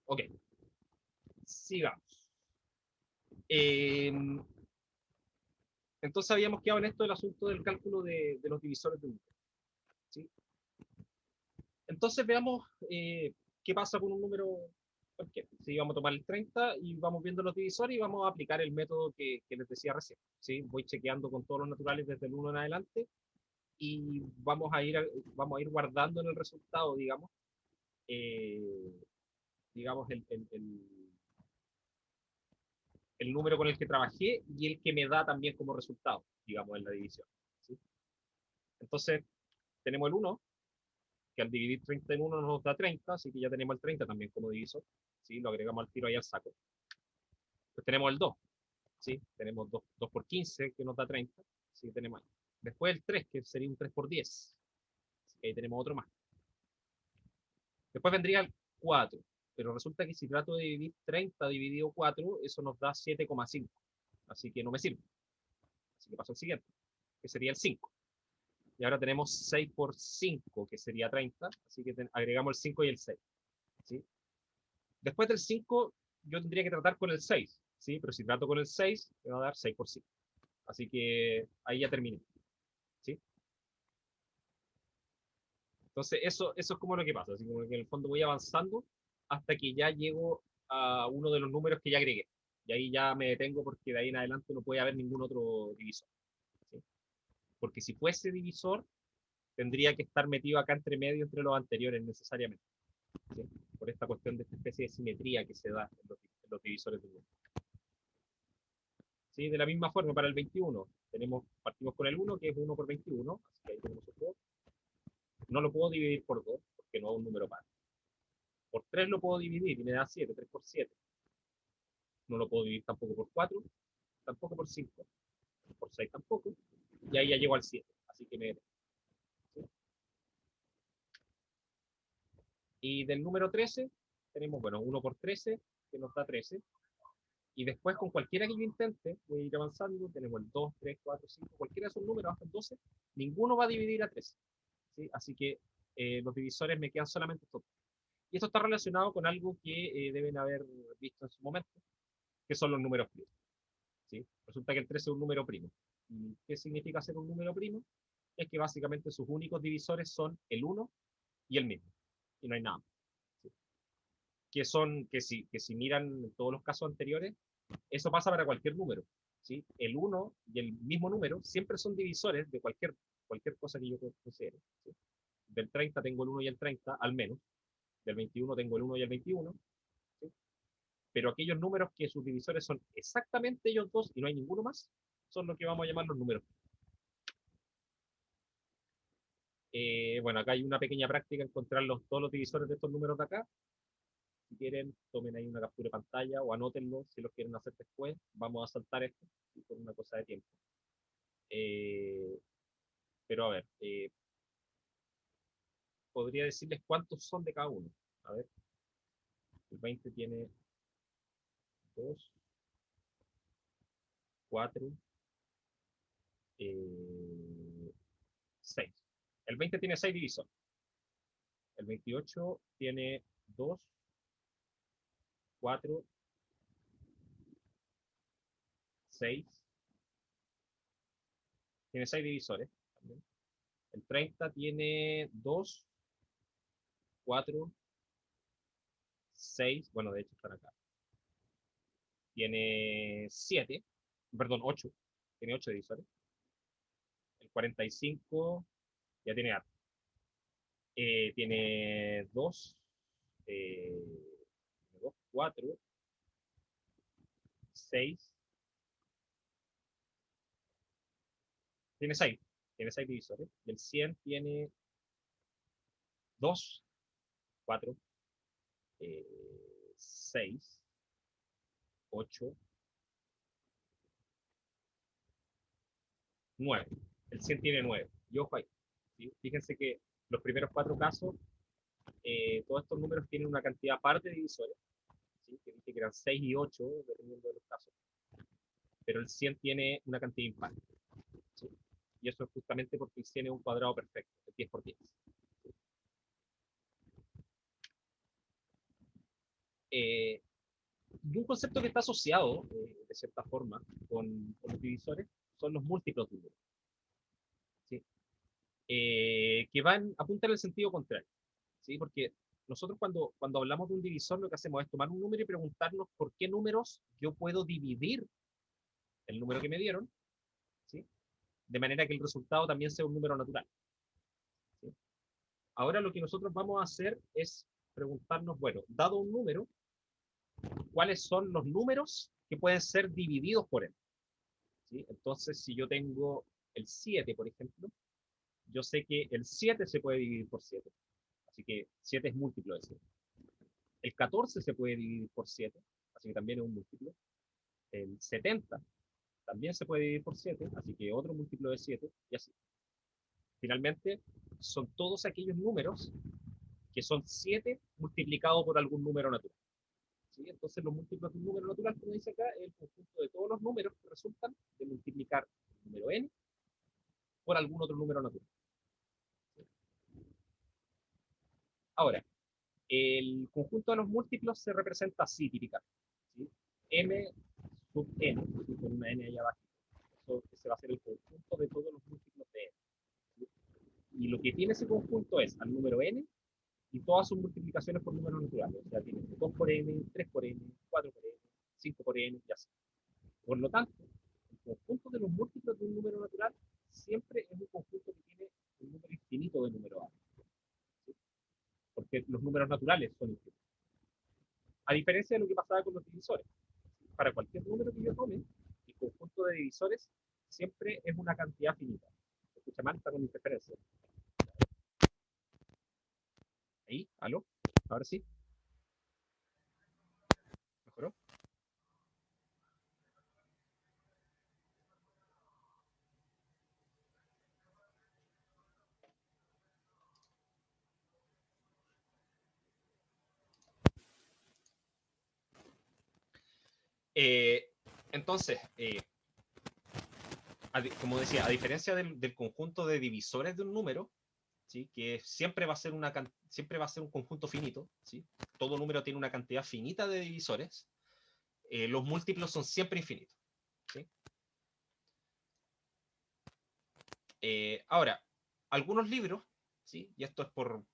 Ok, sigamos. Eh, entonces habíamos quedado en esto del asunto del cálculo de los divisores de un número, ¿sí? Entonces veamos qué pasa con un número cualquiera. Si vamos a tomar el 30 y vamos viendo los divisores y vamos a aplicar el método que les decía recién, ¿sí? Voy chequeando con todos los naturales desde el 1 en adelante y vamos a ir guardando en el resultado, eh, digamos el número con el que trabajé y el que me da también como resultado, digamos, en la división, ¿sí? Entonces, tenemos el 1, que al dividir 30 en 1 nos da 30, así que ya tenemos el 30 también como divisor, ¿sí? Lo agregamos al tiro ahí al saco. Pues tenemos el 2, ¿sí? Tenemos 2 por 15, que nos da 30, ¿sí? Tenemos ahí. Después el 3, que sería un 3 por 10, así que ahí tenemos otro más. Después vendría el 4, pero resulta que si trato de dividir 30 dividido 4, eso nos da 7,5, así que no me sirve. Así que paso al siguiente, que sería el 5. Y ahora tenemos 6 por 5, que sería 30, así que agregamos el 5 y el 6, ¿sí? Después del 5, yo tendría que tratar con el 6, ¿sí? Pero si trato con el 6, me va a dar 6 por 5. Así que ahí ya terminé, ¿sí? Entonces, eso es como lo que pasa, así como que en el fondo voy avanzando hasta que ya llego a uno de los números que ya agregué. Y ahí ya me detengo porque de ahí en adelante no puede haber ningún otro divisor, ¿sí? Porque si fuese divisor, tendría que estar metido acá entre medio entre los anteriores necesariamente, ¿sí? Por esta cuestión de esta especie de simetría que se da en los divisores de número. ¿Sí? De la misma forma, para el 21, partimos con el 1, que es 1 por 21, así que ahí tenemos el 2. No lo puedo dividir por 2, porque no es un número par. Por 3 lo puedo dividir y me da 7, 3 por 7. No lo puedo dividir tampoco por 4, tampoco por 5, por 6 tampoco, y ahí ya llego al 7, así que ¿sí? Y del número 13 tenemos, bueno, 1 por 13, que nos da 13, y después con cualquiera que yo intente, voy a ir avanzando, tenemos el 2, 3, 4, 5, cualquiera de esos números hasta el 12, ninguno va a dividir a 13, ¿sí? Así que los divisores me quedan solamente estos. Y esto está relacionado con algo que deben haber visto en su momento, que son los números primos, ¿sí? Resulta que el 13 es un número primo. ¿Y qué significa ser un número primo? Es que básicamente sus únicos divisores son el 1 y el mismo, y no hay nada más, ¿sí? Que si miran todos los casos anteriores, eso pasa para cualquier número, ¿sí? El 1 y el mismo número siempre son divisores de cualquier cosa que yo considere, ¿sí? Del 30 tengo el 1 y el 30, al menos. Del 21 tengo el 1 y el 21, ¿sí? Pero aquellos números que sus divisores son exactamente ellos dos y no hay ninguno más, son lo que vamos a llamar los números. Bueno, acá hay una pequeña práctica, encontrar todos los divisores de estos números de acá. Si quieren, tomen ahí una captura de pantalla o anótenlo si los quieren hacer después. Vamos a saltar esto por una cosa de tiempo. Eh, pero a ver, podría decirles cuántos son de cada uno. A ver, el 20 tiene 2, 4, 6. El 20 tiene 6 divisores. El 28 tiene 2, 4, 6. Tiene 6 divisores también. El 30 tiene 2, 4, 6. Bueno, de hecho están acá. Tiene 7, perdón, 8. Tiene 8 divisores. El 45 ya tiene harto. Tiene 2, 4, 6. Tiene 6. Tiene 6 divisores. Y el 100 tiene 2, 4, 6, 8, 9. El 100 tiene 9. Y ojo ahí, ¿sí? Fíjense que los primeros 4 casos, todos estos números tienen una cantidad par de divisores, ¿sí? Que dije que eran 6 y 8, dependiendo de los casos. Pero el 100 tiene una cantidad impar, ¿sí? Y eso es justamente porque el 100 es un cuadrado perfecto, el 10 por 10. Eh, y un concepto que está asociado, de cierta forma, con los divisores, son los múltiplos de un número, ¿sí? Que apuntan en el sentido contrario, ¿sí? Porque nosotros cuando hablamos de un divisor, lo que hacemos es tomar un número y preguntarnos por qué números yo puedo dividir el número que me dieron, ¿sí? De manera que el resultado también sea un número natural, ¿sí? Ahora lo que nosotros vamos a hacer es preguntarnos, bueno, dado un número, ¿cuáles son los números que pueden ser divididos por él? ¿Sí? Entonces, si yo tengo el 7, por ejemplo, yo sé que el 7 se puede dividir por 7. Así que 7 es múltiplo de 7. El 14 se puede dividir por 7, así que también es un múltiplo. El 70 también se puede dividir por 7, así que otro múltiplo de 7, y así. Finalmente, son todos aquellos números que son 7 multiplicado por algún número natural, ¿sí? Entonces, los múltiplos de un número natural, como dice acá, es el conjunto de todos los números que resultan de multiplicar el número n por algún otro número natural. Ahora, el conjunto de los múltiplos se representa así típicamente, ¿sí? M sub n, con una n ahí abajo. Eso ese va a ser el conjunto de todos los múltiplos de n, ¿sí? Y lo que tiene ese conjunto es al número n y todas sus multiplicaciones por números naturales. O sea, tiene 2 por n, 3 por n, 4 por n, 5 por n y así. Por lo tanto, el conjunto de los múltiplos de un número natural siempre es un conjunto que tiene un número infinito de números a, ¿sí? Porque los números naturales son infinitos. A diferencia de lo que pasaba con los divisores. Para cualquier número que yo tome, el conjunto de divisores siempre es una cantidad finita. ¿Se escucha mal? Está con interferencia. Ahí, ¿aló? Ahora sí, ¿mejoró? Eh, entonces, como decía, a diferencia del conjunto de divisores de un número, ¿sí? Que siempre va a ser siempre va a ser un conjunto finito, ¿sí? Todo número tiene una cantidad finita de divisores, los múltiplos son siempre infinitos, ¿sí? Ahora, algunos libros, ¿sí? Y esto es por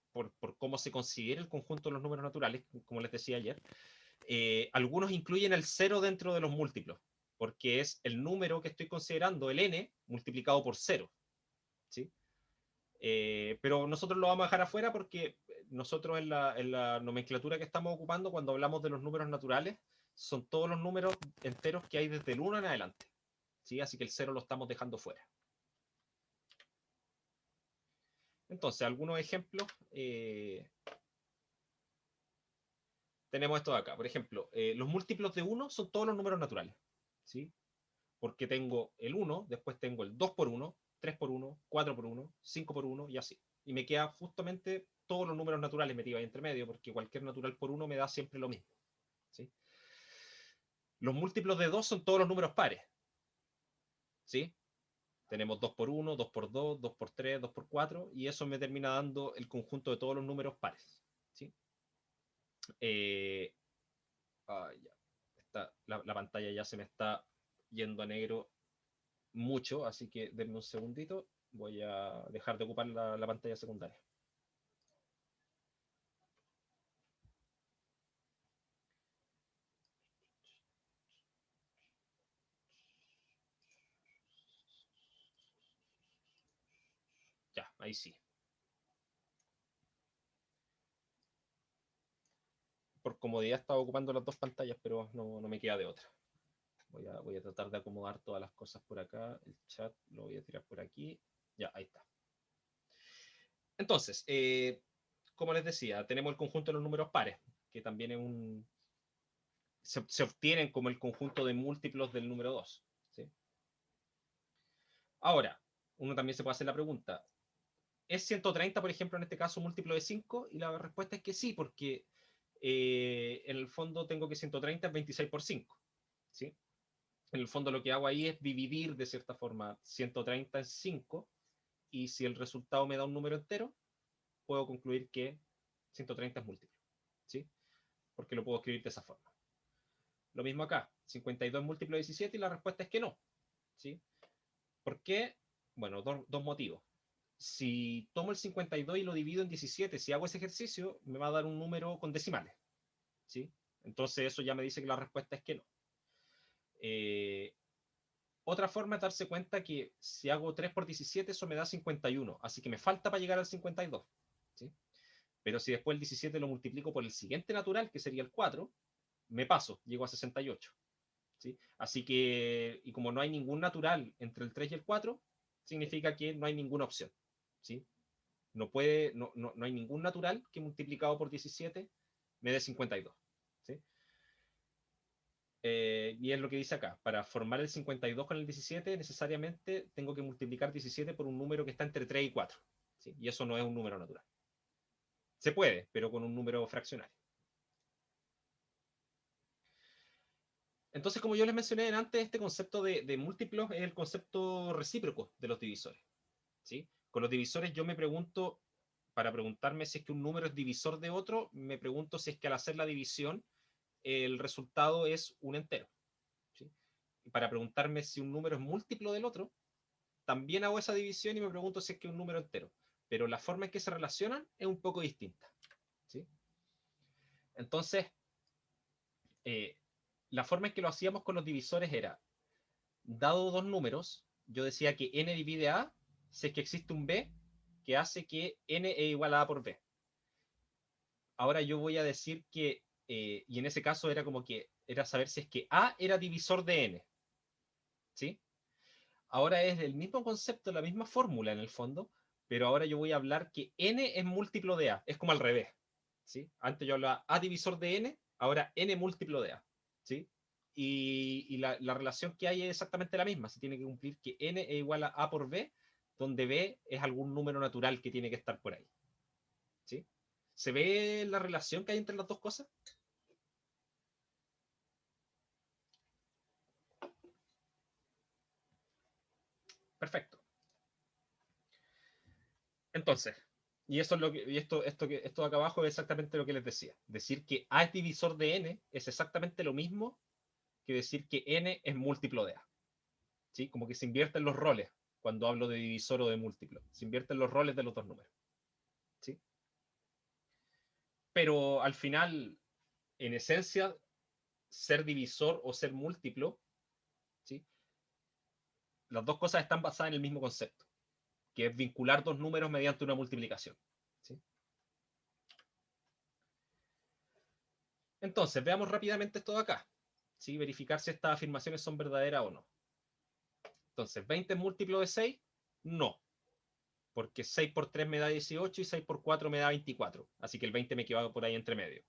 cómo se considera el conjunto de los números naturales, como les decía ayer, algunos incluyen el cero dentro de los múltiplos, porque es el número que estoy considerando, el n, multiplicado por cero, ¿sí? Pero nosotros lo vamos a dejar afuera porque nosotros en la nomenclatura que estamos ocupando cuando hablamos de los números naturales son todos los números enteros que hay desde el 1 en adelante, ¿sí? Así que el cero lo estamos dejando fuera. Entonces, algunos ejemplos. Tenemos esto de acá. Por ejemplo, los múltiplos de 1 son todos los números naturales, ¿sí? Porque tengo el 1, después tengo el 2 por 1, 3 por 1, 4 por 1, 5 por 1 y así. Y me queda justamente todos los números naturales metidos ahí entre medio, porque cualquier natural por 1 me da siempre lo mismo, ¿sí? Los múltiplos de 2 son todos los números pares, ¿sí? Tenemos 2 por 1, 2 por 2, 2 por 3, 2 por 4, y eso me termina dando el conjunto de todos los números pares, ¿sí? Eh, ya. La pantalla ya se me está yendo a negro mucho, así que denme un segundito. Voy a dejar de ocupar la pantalla secundaria. Ya, ahí sí. Por comodidad estaba ocupando las dos pantallas, pero no me queda de otra. Voy a tratar de acomodar todas las cosas por acá. El chat lo voy a tirar por aquí. Ya, ahí está. Entonces, como les decía, tenemos el conjunto de los números pares, que también es se obtienen como el conjunto de múltiplos del número 2, ¿sí? Ahora, uno también se puede hacer la pregunta, ¿es 130, por ejemplo, en este caso, múltiplo de 5? Y la respuesta es que sí, porque en el fondo tengo que 130 es 26 por 5, ¿sí? En el fondo lo que hago ahí es dividir, de cierta forma, 130 en 5, y si el resultado me da un número entero, puedo concluir que 130 es múltiplo, ¿sí? Porque lo puedo escribir de esa forma. Lo mismo acá, 52 es múltiplo de 17 y la respuesta es que no. ¿Sí? ¿Por qué? Bueno, dos motivos. Si tomo el 52 y lo divido en 17, si hago ese ejercicio, me va a dar un número con decimales. ¿Sí? Entonces eso ya me dice que la respuesta es que no. Otra forma es darse cuenta que si hago 3 por 17, eso me da 51. Así que me falta para llegar al 52. ¿Sí? Pero si después el 17 lo multiplico por el siguiente natural, que sería el 4, me paso, llego a 68. ¿Sí? Así que, y como no hay ningún natural entre el 3 y el 4, significa que no hay ninguna opción. ¿Sí? No hay ningún natural que multiplicado por 17 me dé 52. ¿Sí? Y es lo que dice acá. Para formar el 52 con el 17, necesariamente tengo que multiplicar 17 por un número que está entre 3 y 4. ¿Sí? Y eso no es un número natural. Se puede, pero con un número fraccionario. Entonces, como yo les mencioné antes, este concepto de múltiplos es el concepto recíproco de los divisores. ¿Sí? Con los divisores yo me pregunto, para preguntarme si es que un número es divisor de otro, me pregunto si es que al hacer la división el resultado es un entero. ¿Sí? Y para preguntarme si un número es múltiplo del otro, también hago esa división y me pregunto si es que es un número entero. Pero la forma en que se relacionan es un poco distinta. ¿Sí? Entonces, la forma en que lo hacíamos con los divisores era, dado dos números, yo decía que n divide a si es que existe un b que hace que n es igual a por b. Ahora yo voy a decir que, y en ese caso era como que, era saber si es que a era divisor de n. ¿Sí? Ahora es el mismo concepto, la misma fórmula en el fondo, pero ahora yo voy a hablar que n es múltiplo de a. Es como al revés. ¿Sí? Antes yo hablaba a divisor de n, ahora n múltiplo de a. ¿Sí? Y la relación que hay es exactamente la misma. Se tiene que cumplir que n es igual a por b, donde b es algún número natural que tiene que estar por ahí. ¿Sí? ¿Se ve la relación que hay entre las dos cosas? Perfecto. Entonces, y eso es lo que, y esto de acá abajo es exactamente lo que les decía. Decir que A es divisor de n es exactamente lo mismo que decir que n es múltiplo de A. ¿Sí? Como que se invierten los roles cuando hablo de divisor o de múltiplo. Se invierten los roles de los dos números. ¿Sí? Pero al final, en esencia, ser divisor o ser múltiplo, ¿sí? Las dos cosas están basadas en el mismo concepto, que es vincular dos números mediante una multiplicación. ¿Sí? Entonces, veamos rápidamente esto de acá. ¿Sí? Verificar si estas afirmaciones son verdaderas o no. Entonces, ¿20 es múltiplo de 6? No, porque 6 por 3 me da 18 y 6 por 4 me da 24. Así que el 20 me queda por ahí entre medio.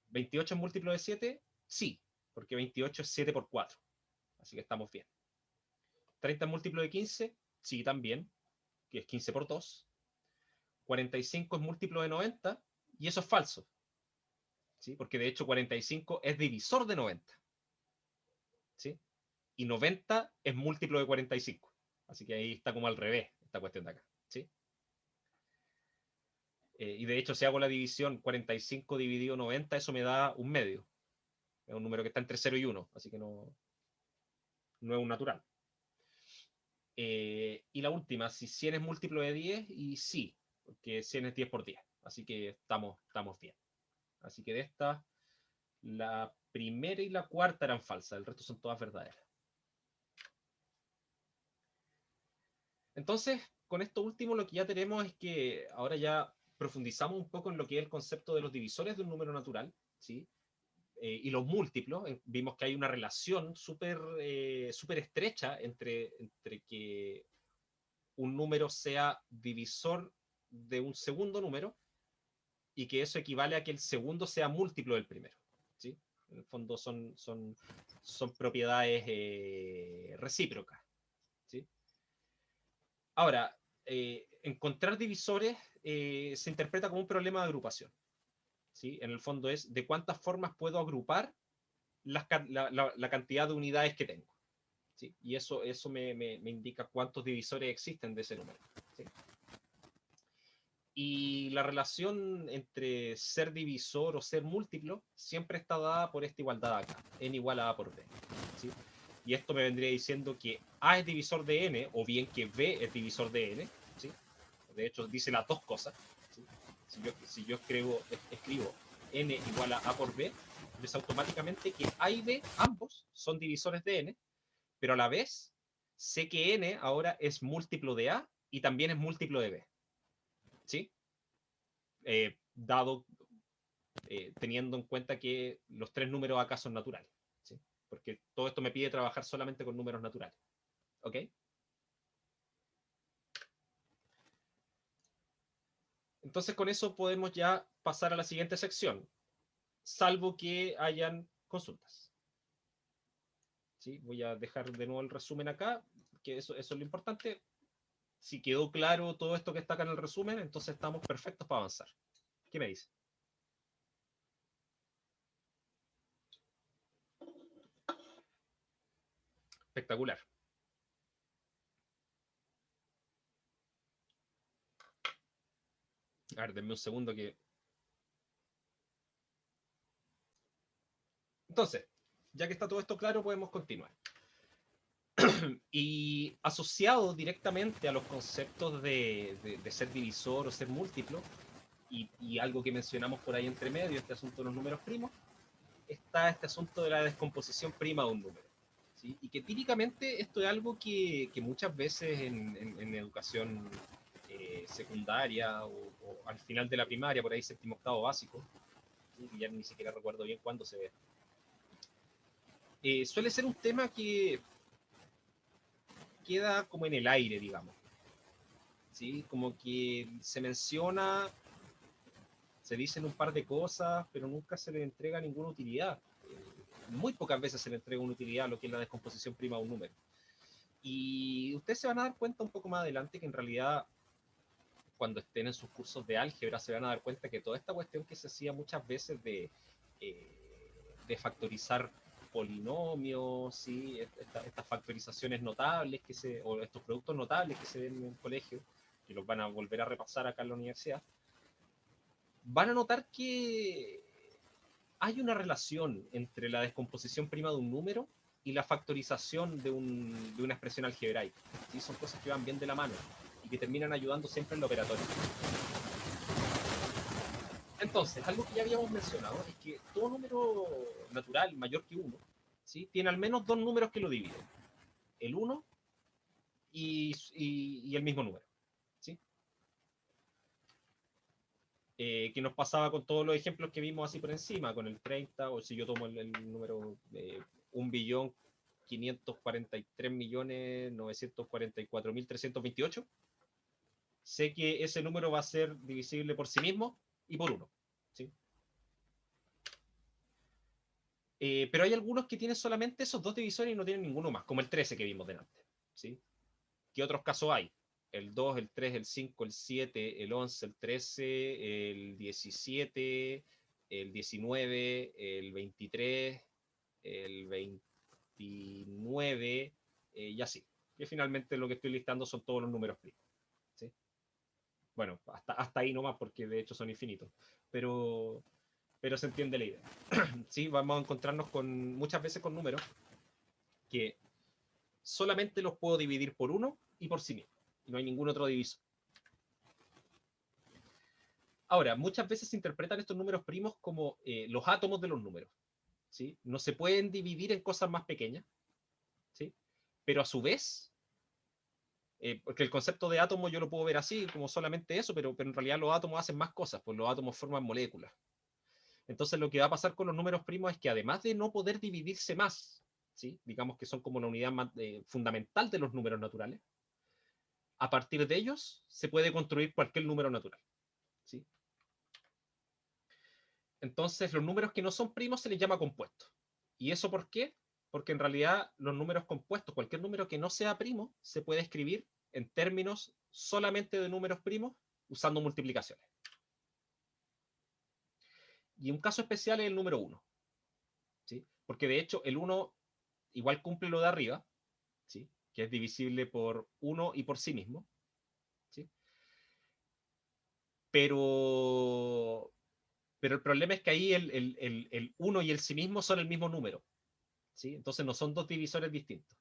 ¿28 es múltiplo de 7? Sí, porque 28 es 7 por 4. Así que estamos bien. ¿30 es múltiplo de 15? Sí, también, que es 15 por 2. 45 es múltiplo de 90 y eso es falso. ¿Sí? Porque de hecho 45 es divisor de 90. ¿Sí? Y 90 es múltiplo de 45. Así que ahí está como al revés esta cuestión de acá. ¿Sí? Y de hecho, si hago la división 45 dividido 90, eso me da un medio. Es un número que está entre 0 y 1, así que no es un natural. Y la última, si 100 es múltiplo de 10, y sí, porque 100 es 10 por 10. Así que estamos bien. Así que de estas, la primera y la cuarta eran falsas, el resto son todas verdaderas. Entonces, con esto último, lo que ya tenemos es que ahora ya profundizamos un poco en lo que es el concepto de los divisores de un número natural, ¿sí? Y los múltiplos, vimos que hay una relación súper estrecha entre que un número sea divisor de un segundo número y que eso equivale a que el segundo sea múltiplo del primero. ¿Sí? En el fondo son propiedades recíprocas. ¿Sí? Ahora, encontrar divisores se interpreta como un problema de agrupación. ¿Sí? En el fondo es de cuántas formas puedo agrupar la cantidad de unidades que tengo. ¿Sí? Y eso me indica cuántos divisores existen de ese número. ¿Sí? Y la relación entre ser divisor o ser múltiplo siempre está dada por esta igualdad acá, n igual a A por B. ¿Sí? Y esto me vendría diciendo que A es divisor de n, o bien que B es divisor de n. ¿Sí? De hecho, dice las dos cosas. ¿Sí? Si yo escribo n igual a A por B, es automáticamente que A y B, ambos, son divisores de n, pero a la vez sé que n ahora es múltiplo de A y también es múltiplo de B. ¿Sí? Dado, teniendo en cuenta que los tres números acá son naturales. ¿Sí? Porque todo esto me pide trabajar solamente con números naturales. ¿Ok? Entonces con eso podemos ya pasar a la siguiente sección, salvo que hayan consultas. ¿Sí? Voy a dejar de nuevo el resumen acá, que eso es lo importante. Si quedó claro todo esto que está acá en el resumen, entonces estamos perfectos para avanzar. ¿Qué me dice? Espectacular. A ver, denme un segundo que... Entonces, ya que está todo esto claro, podemos continuar. Y asociado directamente a los conceptos de ser divisor o ser múltiplo, y algo que mencionamos por ahí entre medio, este asunto de los números primos, está este asunto de la descomposición prima de un número. ¿Sí? Y que típicamente esto es algo que muchas veces en educación secundaria o al final de la primaria, por ahí séptimo octavo básico, ¿sí? Que ya ni siquiera recuerdo bien cuándo se ve, suele ser un tema que queda como en el aire, digamos. ¿Sí? Como que se menciona, se dicen un par de cosas, pero nunca se le entrega ninguna utilidad. Muy pocas veces se le entrega una utilidad a lo que es la descomposición prima de un número. Y ustedes se van a dar cuenta un poco más adelante que en realidad cuando estén en sus cursos de álgebra se van a dar cuenta que toda esta cuestión que se hacía muchas veces eh, de factorizar polinomios, ¿sí? Estas factorizaciones notables o estos productos notables que se ven en el colegio, que los van a volver a repasar acá en la universidad, van a notar que hay una relación entre la descomposición prima de un número y la factorización de una expresión algebraica. ¿Sí? Son cosas que van bien de la mano y que terminan ayudando siempre en la operatoria. Entonces, algo que ya habíamos mencionado es que todo número natural mayor que 1, ¿sí? Tiene al menos dos números que lo dividen. El 1 y el mismo número. ¿Sí? Que nos pasaba con todos los ejemplos que vimos así por encima, con el 30, o si yo tomo el número 1.543.944.328, sé que ese número va a ser divisible por sí mismo y por 1. ¿Sí? Pero hay algunos que tienen solamente esos dos divisores y no tienen ninguno más, como el 13 que vimos delante. ¿Sí? ¿Qué otros casos hay? El 2, el 3, el 5, el 7, el 11, el 13, el 17, el 19, el 23, el 29, y así. Y finalmente lo que estoy listando son todos los números primos. ¿Sí? Bueno, hasta ahí nomás, porque de hecho son infinitos. Pero, pero se entiende la idea. ¿Sí? Vamos a encontrarnos muchas veces con números que solamente los puedo dividir por uno y por sí mismo. Y no hay ningún otro divisor. Ahora, muchas veces se interpretan estos números primos como los átomos de los números. ¿Sí? No se pueden dividir en cosas más pequeñas. ¿Sí? Pero a su vez, porque el concepto de átomo yo lo puedo ver así, como solamente eso, pero en realidad los átomos hacen más cosas, pues los átomos forman moléculas. Entonces lo que va a pasar con los números primos es que además de no poder dividirse más, ¿sí? Digamos que son como una unidad fundamental de los números naturales, a partir de ellos se puede construir cualquier número natural. ¿Sí? Entonces los números que no son primos se les llama compuestos. ¿Y eso por qué? Porque en realidad los números compuestos, cualquier número que no sea primo, se puede escribir en términos solamente de números primos usando multiplicaciones. Y un caso especial es el número 1. ¿Sí? Porque de hecho el 1 igual cumple lo de arriba, ¿sí? Que es divisible por 1 y por sí mismo. ¿Sí? pero el problema es que ahí el 1 y el sí mismo son el mismo número, ¿sí? Entonces no son dos divisores distintos.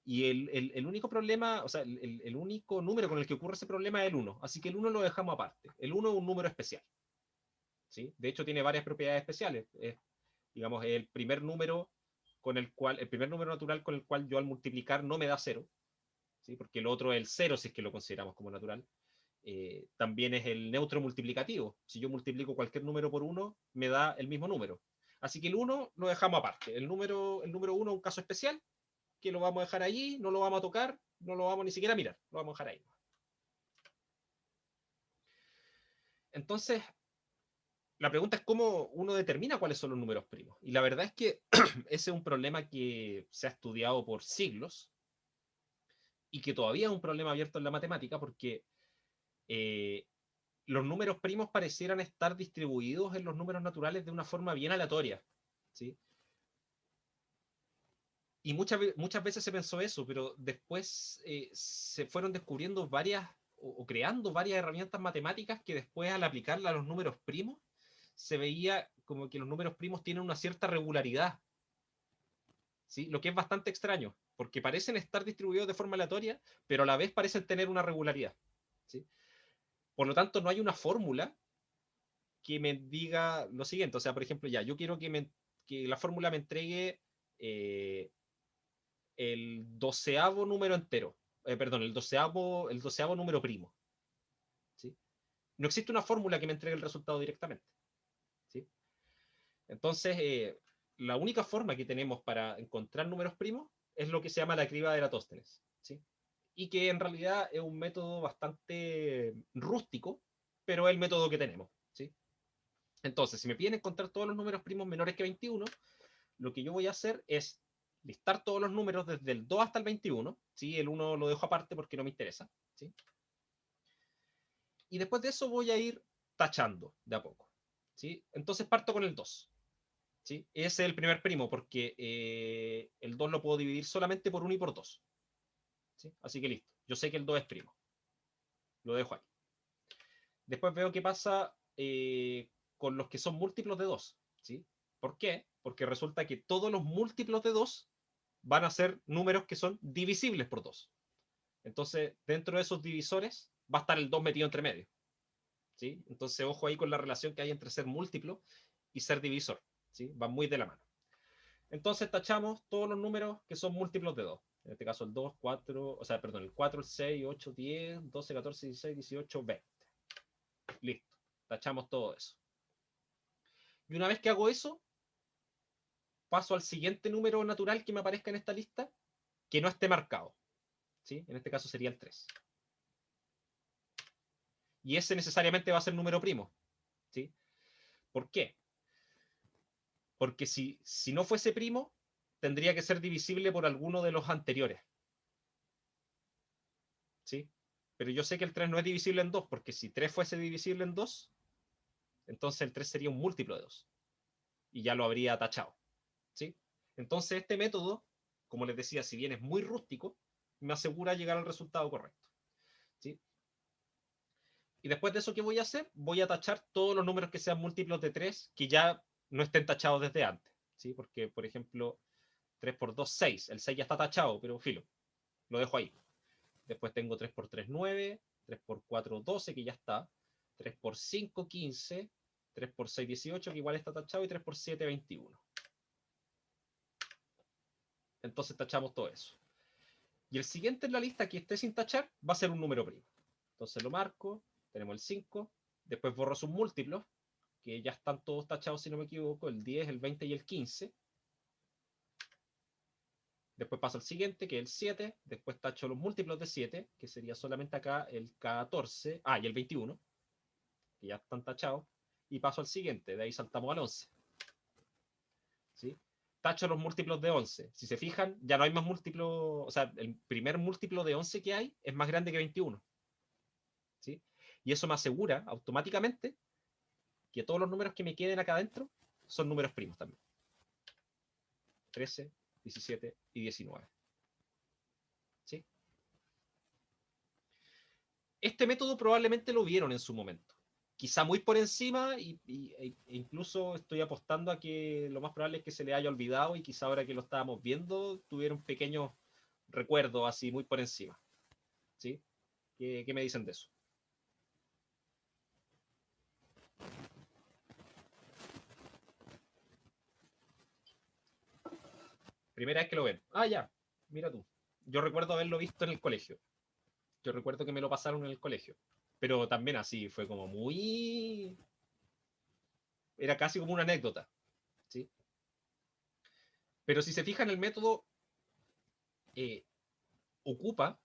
Y el único problema, o sea, el único número con el que ocurre ese problema es el 1. Así que el 1 lo dejamos aparte. El 1 es un número especial, ¿sí? De hecho, tiene varias propiedades especiales. Es, digamos, el primer número el primer número natural con el cual yo al multiplicar no me da 0, ¿sí? Porque el otro es el 0 si es que lo consideramos como natural. También es el neutro multiplicativo. Si yo multiplico cualquier número por 1, me da el mismo número. Así que el 1 lo dejamos aparte. El número 1 es un caso especial, que lo vamos a dejar allí, no lo vamos a tocar, no lo vamos ni siquiera a mirar, lo vamos a dejar ahí. Entonces, la pregunta es cómo uno determina cuáles son los números primos. Y la verdad es que ese es un problema que se ha estudiado por siglos y que todavía es un problema abierto en la matemática porque eh, los números primos parecieran estar distribuidos en los números naturales de una forma bien aleatoria, ¿sí? Y muchas veces se pensó eso, pero después se fueron descubriendo varias o creando varias herramientas matemáticas que después al aplicarla a los números primos se veía como que los números primos tienen una cierta regularidad, ¿sí? Lo que es bastante extraño, porque parecen estar distribuidos de forma aleatoria, pero a la vez parecen tener una regularidad, ¿sí? Por lo tanto, no hay una fórmula que me diga lo siguiente. O sea, por ejemplo, ya, yo quiero que la fórmula me entregue eh, el doceavo número entero. Perdón, el doceavo número primo. ¿Sí? No existe una fórmula que me entregue el resultado directamente. ¿Sí? Entonces, la única forma que tenemos para encontrar números primos es lo que se llama la criba de Eratóstenes. ¿Sí? Y que en realidad es un método bastante rústico, pero es el método que tenemos. ¿Sí? Entonces, si me piden encontrar todos los números primos menores que 21, lo que yo voy a hacer es listar todos los números desde el 2 hasta el 21, ¿sí? El 1 lo dejo aparte porque no me interesa, ¿sí? Y después de eso voy a ir tachando de a poco, ¿sí? Entonces parto con el 2, ¿sí? Ese es el primer primo porque el 2 lo puedo dividir solamente por 1 y por 2, ¿sí? Así que listo, yo sé que el 2 es primo, lo dejo ahí. Después veo qué pasa con los que son múltiplos de 2, ¿sí? ¿Por qué? Porque resulta que todos los múltiplos de 2 van a ser números que son divisibles por 2. Entonces, dentro de esos divisores va a estar el 2 metido entre medio, ¿sí? Entonces, ojo ahí con la relación que hay entre ser múltiplo y ser divisor, ¿sí? Van muy de la mano. Entonces, tachamos todos los números que son múltiplos de 2. En este caso, el 2, 4, o sea, perdón, el 4, el 6, 8, 10, 12, 14, 16, 18, 20. Listo. Tachamos todo eso. Y una vez que hago eso, paso al siguiente número natural que me aparezca en esta lista que no esté marcado, ¿sí? En este caso sería el 3. Y ese necesariamente va a ser número primo, ¿sí? ¿Por qué? Porque si no fuese primo, tendría que ser divisible por alguno de los anteriores, ¿sí? Pero yo sé que el 3 no es divisible en 2, porque si 3 fuese divisible en 2, entonces el 3 sería un múltiplo de 2, y ya lo habría tachado, ¿sí? Entonces este método, como les decía, si bien es muy rústico, me asegura llegar al resultado correcto, ¿sí? Y después de eso, ¿qué voy a hacer? Voy a tachar todos los números que sean múltiplos de 3 que ya no estén tachados desde antes, ¿sí? Porque, por ejemplo, 3 por 2, 6. El 6 ya está tachado, pero filo, lo dejo ahí. Después tengo 3 por 3, 9. 3 por 4, 12, que ya está. 3 por 5, 15. 3 por 6, 18, que igual está tachado. Y 3 por 7, 21. Entonces tachamos todo eso. Y el siguiente en la lista que esté sin tachar va a ser un número primo. Entonces lo marco. Tenemos el 5. Después borro sus múltiplos, que ya están todos tachados si no me equivoco. El 10, el 20 y el 15. Después paso al siguiente, que es el 7. Después tacho los múltiplos de 7, que sería solamente acá el 14. Ah, y el 21, que ya están tachados. Y paso al siguiente, de ahí saltamos al 11. ¿Sí? Tacho los múltiplos de 11. Si se fijan, ya no hay más múltiplos. O sea, el primer múltiplo de 11 que hay es más grande que 21. ¿Sí? Y eso me asegura automáticamente que todos los números que me queden acá adentro son números primos también. 13, 17 y 19. ¿Sí? Este método probablemente lo vieron en su momento. quizá muy por encima e incluso estoy apostando a que lo más probable es que se le haya olvidado y quizá ahora que lo estábamos viendo tuviera un pequeño recuerdo así muy por encima. ¿Sí? ¿Qué me dicen de eso? Primera vez que lo ven. Ah, ya, mira tú. Yo recuerdo haberlo visto en el colegio. Yo recuerdo que me lo pasaron en el colegio. Pero también así, fue como muy... Era casi como una anécdota. ¿Sí? Pero si se fijan, el método eh, ocupa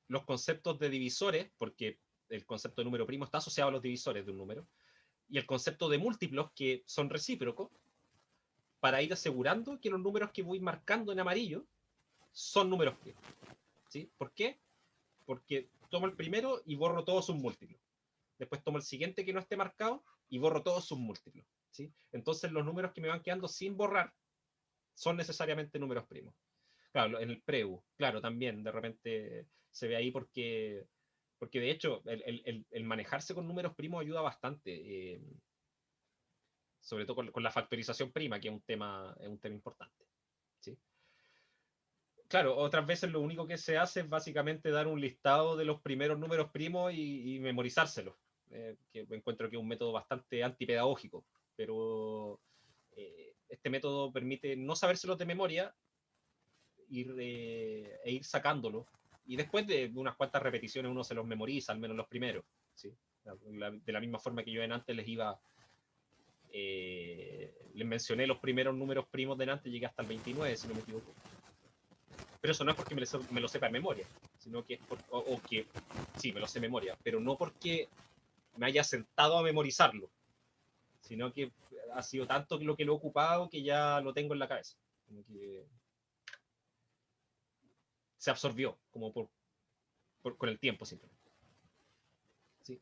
los conceptos de divisores, porque el concepto de número primo está asociado a los divisores de un número, y el concepto de múltiplos, que son recíprocos, para ir asegurando que los números que voy marcando en amarillo son números primos. ¿Sí? ¿Por qué? Porque tomo el primero y borro todos sus múltiplos. Después tomo el siguiente que no esté marcado y borro todos sus múltiplos. ¿Sí? Entonces los números que me van quedando sin borrar son necesariamente números primos. Claro, en el preu, claro, también de repente se ve ahí porque de hecho el manejarse con números primos ayuda bastante, sobre todo con la factorización prima, que es un tema importante. ¿Sí? Claro, otras veces lo único que se hace es básicamente dar un listado de los primeros números primos y memorizárselos, que encuentro que es un método bastante antipedagógico, pero este método permite no sabérselos de memoria e ir sacándolo. Y después de unas cuantas repeticiones uno se los memoriza, al menos los primeros. ¿Sí? De la misma forma que yo en antes les mencioné los primeros números primos de antes, llegué hasta el 29, si no me equivoco. Pero eso no es porque me lo sepa de memoria, sino que es o que sí, me lo sé de memoria, pero no porque me haya sentado a memorizarlo, sino que ha sido tanto lo que lo he ocupado que ya lo tengo en la cabeza. Como que se absorbió, como con el tiempo simplemente. ¿Sí?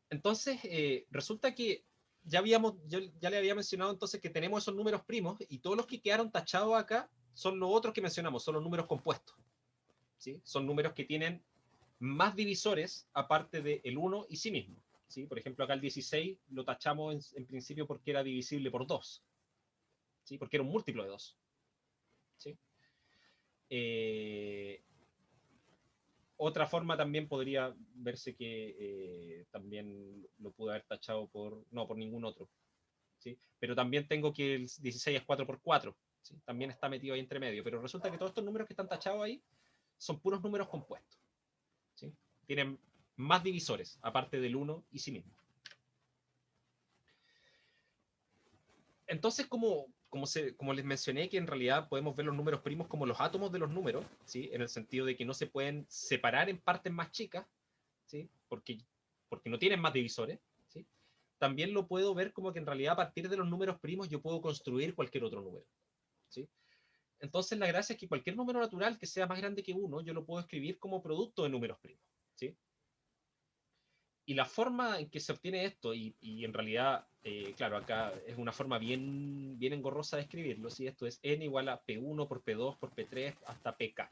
Entonces, resulta que yo ya le había mencionado entonces que tenemos esos números primos y todos los que quedaron tachados acá son los otros que mencionamos, son los números compuestos. ¿Sí? Son números que tienen más divisores aparte del 1 y sí mismo. ¿Sí? Por ejemplo, acá el 16 lo tachamos en principio porque era divisible por 2, ¿sí? Porque era un múltiplo de 2. ¿Sí? Eh, Otra forma también podría verse que también lo pude haber tachado no, por ningún otro. ¿Sí? Pero también tengo que el 16 es 4 por 4. ¿Sí? También está metido ahí entre medio. Pero resulta que todos estos números que están tachados ahí son puros números compuestos. ¿Sí? Tienen más divisores, aparte del 1 y sí mismo. Entonces, como les mencioné, que en realidad podemos ver los números primos como los átomos de los números, ¿sí? En el sentido de que no se pueden separar en partes más chicas, ¿sí? Porque no tienen más divisores, ¿sí? También lo puedo ver como que en realidad a partir de los números primos yo puedo construir cualquier otro número, ¿sí? Entonces la gracia es que cualquier número natural que sea más grande que 1, yo lo puedo escribir como producto de números primos, ¿sí? Y la forma en que se obtiene esto, y en realidad, claro, acá es una forma bien engorrosa de escribirlo, ¿sí? Esto es n igual a P1 por P2 por P3 hasta Pk,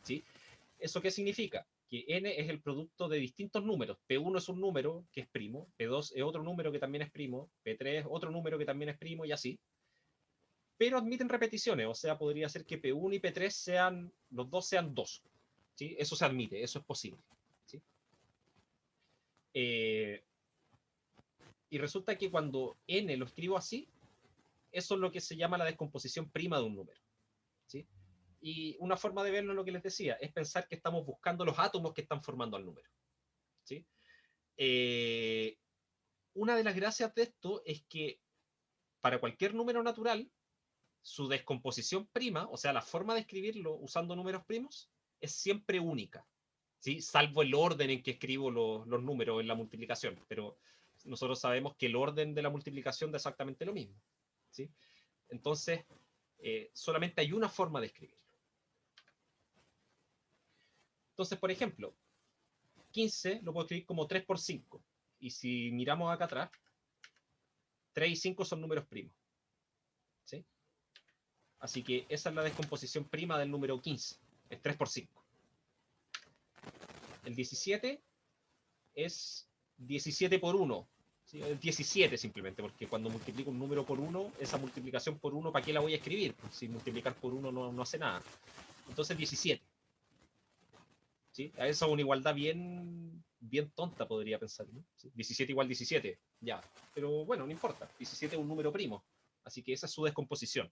¿sí? ¿Eso qué significa? Que n es el producto de distintos números. P1 es un número que es primo, P2 es otro número que también es primo, P3 otro número que también es primo y así. Pero admiten repeticiones, o sea, podría ser que P1 y P3 los dos sean 2. ¿Sí? Eso se admite, eso es posible. ¿Sí? Eh, y resulta que cuando n lo escribo así, eso es lo que se llama la descomposición prima de un número. ¿Sí? Y una forma de verlo, lo que les decía, es pensar que estamos buscando los átomos que están formando al número. ¿Sí? Eh, una de las gracias de esto es que para cualquier número natural, su descomposición prima, o sea, la forma de escribirlo usando números primos, es siempre única. ¿Sí? Salvo el orden en que escribo los números en la multiplicación. Pero nosotros sabemos que el orden de la multiplicación da exactamente lo mismo. ¿Sí? Entonces, solamente hay una forma de escribirlo. Entonces, por ejemplo, 15 lo puedo escribir como 3 por 5. Y si miramos acá atrás, 3 y 5 son números primos. ¿Sí? Así que esa es la descomposición prima del número 15. Es 3 por 5. El 17 es 17 por 1. ¿Sí? 17 simplemente, porque cuando multiplico un número por 1, esa multiplicación por 1, ¿para qué la voy a escribir? Pues si multiplicar por 1 no hace nada. Entonces 17. ¿Sí? A eso es una igualdad bien tonta, podría pensar. ¿No? ¿Sí? 17 igual 17, ya. Pero bueno, no importa. 17 es un número primo. Así que esa es su descomposición.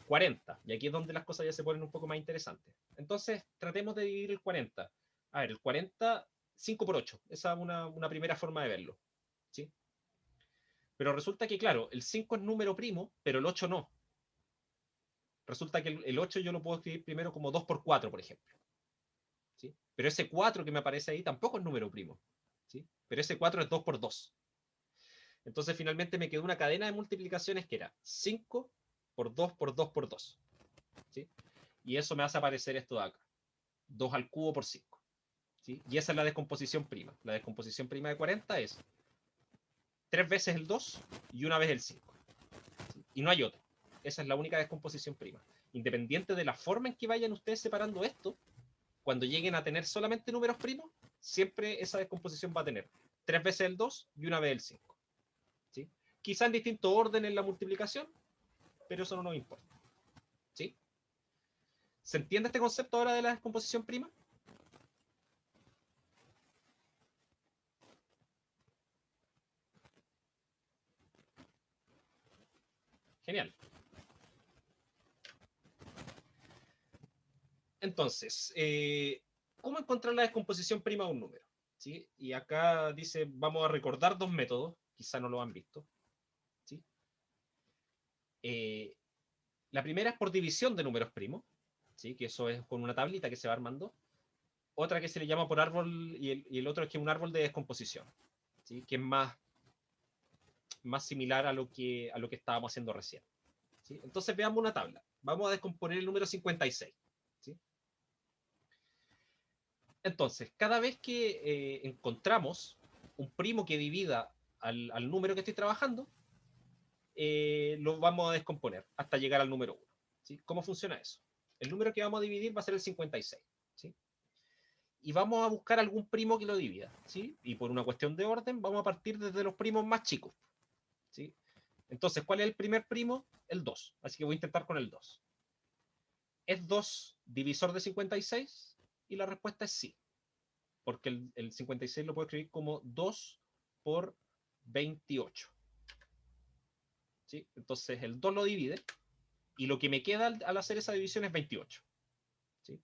40. Y aquí es donde las cosas ya se ponen un poco más interesantes. Entonces, tratemos de dividir el 40. A ver, el 40, 5 por 8. Esa es una primera forma de verlo. ¿Sí? Pero resulta que, claro, el 5 es número primo, pero el 8 no. Resulta que el 8 yo lo puedo escribir primero como 2 por 4, por ejemplo. ¿Sí? Pero ese 4 que me aparece ahí tampoco es número primo. ¿Sí? Pero ese 4 es 2 por 2. Entonces finalmente me quedó una cadena de multiplicaciones que era 5 por 2 por 2 por 2. ¿Sí? Y eso me hace aparecer esto de acá. 2 al cubo por 5. ¿Sí? Y esa es la descomposición prima. La descomposición prima de 40 es 3 veces el 2 y una vez el 5. ¿Sí? Y no hay otra. Esa es la única descomposición prima. Independiente de la forma en que vayan ustedes separando esto, cuando lleguen a tener solamente números primos, siempre esa descomposición va a tener 3 veces el 2 y una vez el 5. ¿Sí? Quizá en distinto orden en la multiplicación, pero eso no nos importa. ¿Sí? ¿Se entiende este concepto ahora de la descomposición prima? Genial. Entonces, ¿cómo encontrar la descomposición prima de un número? ¿Sí? Y acá dice, vamos a recordar dos métodos, quizá no lo han visto. ¿Sí? Eh, la primera es por división de números primos, ¿sí? Que eso es con una tablita que se va armando. Otra que se le llama por árbol y el otro es que es un árbol de descomposición, ¿sí? Que es más similar a lo que estábamos haciendo recién. ¿Sí? Entonces veamos una tabla. Vamos a descomponer el número 56. ¿Sí? Entonces, cada vez que encontramos un primo que divida al número que estoy trabajando, lo vamos a descomponer hasta llegar al número 1. ¿Sí? ¿Cómo funciona eso? El número que vamos a dividir va a ser el 56. ¿Sí? Y vamos a buscar algún primo que lo divida. ¿Sí? Y por una cuestión de orden, vamos a partir desde los primos más chicos. ¿Sí? Entonces, ¿cuál es el primer primo? El 2. Así que voy a intentar con el 2. ¿Es 2 divisor de 56? Y la respuesta es sí. Porque el 56 lo puedo escribir como 2 por 28. ¿Sí? Entonces el 2 lo divide y lo que me queda al hacer esa división es 28. ¿Sí?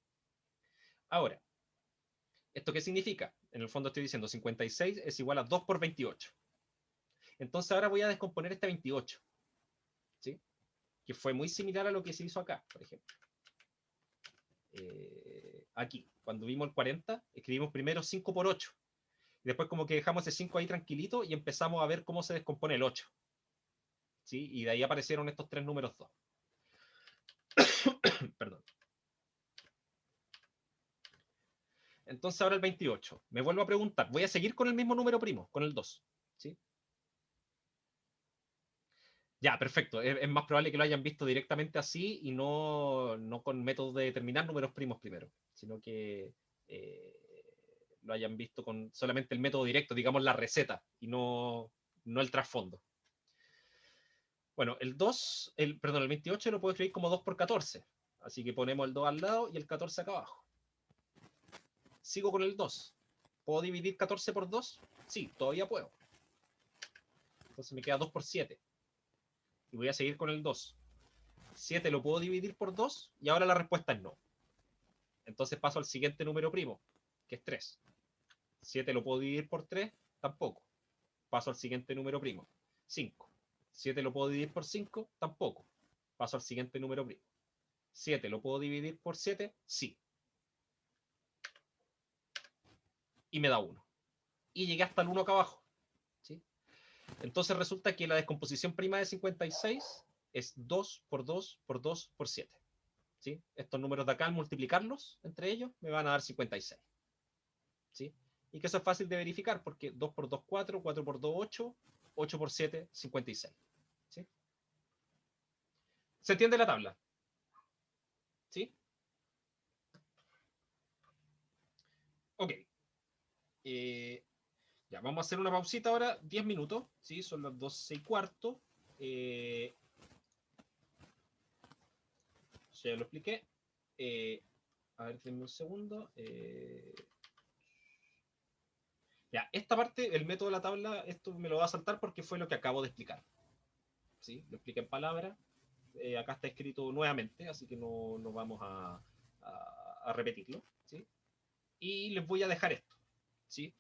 Ahora, ¿esto qué significa? En el fondo estoy diciendo 56 es igual a 2 por 28. Entonces ahora voy a descomponer este 28. ¿Sí? Que fue muy similar a lo que se hizo acá, por ejemplo. Aquí, cuando vimos el 40, escribimos primero 5 por 8. Y después como que dejamos ese 5 ahí tranquilito y empezamos a ver cómo se descompone el 8. ¿Sí? Y de ahí aparecieron estos tres números 2. Perdón. Entonces ahora el 28. Me vuelvo a preguntar, voy a seguir con el mismo número primo, con el 2. ¿Sí? Ya, perfecto. Es más probable que lo hayan visto directamente así y no con métodos de determinar números primos primero, sino que eh, lo hayan visto con solamente el método directo, digamos la receta, y no el trasfondo. Bueno, el 28 lo puedo escribir como 2 por 14. Así que ponemos el 2 al lado y el 14 acá abajo. Sigo con el 2. ¿Puedo dividir 14 por 2? Sí, todavía puedo. Entonces me queda 2 por 7. Y voy a seguir con el 2. 7 lo puedo dividir por 2 y ahora la respuesta es no. Entonces paso al siguiente número primo, que es 3. 7 lo puedo dividir por 3, tampoco. Paso al siguiente número primo, 5. 7 lo puedo dividir por 5, tampoco. Paso al siguiente número primo. 7 lo puedo dividir por 7, sí. Y me da 1. Y llegué hasta el 1 acá abajo. ¿Sí? Entonces resulta que la descomposición prima de 56 es 2 por 2 por 2 por 7. ¿Sí? Estos números de acá, al multiplicarlos entre ellos, me van a dar 56. ¿Sí? Y que eso es fácil de verificar porque 2 por 2, 4, 4 por 2, 8, 8 por 7, 56. ¿Sí? ¿Se entiende la tabla? ¿Sí? Ya, vamos a hacer una pausita ahora, 10 minutos, ¿sí? Son las 12:15. Ya lo expliqué. A ver, denme un segundo. Ya, esta parte, el método de la tabla, esto me lo va a saltar porque fue lo que acabo de explicar. ¿Sí? Lo expliqué en palabras. Acá está escrito nuevamente, así que no vamos a repetirlo. ¿Sí? Y les voy a dejar esto. ¿Sí?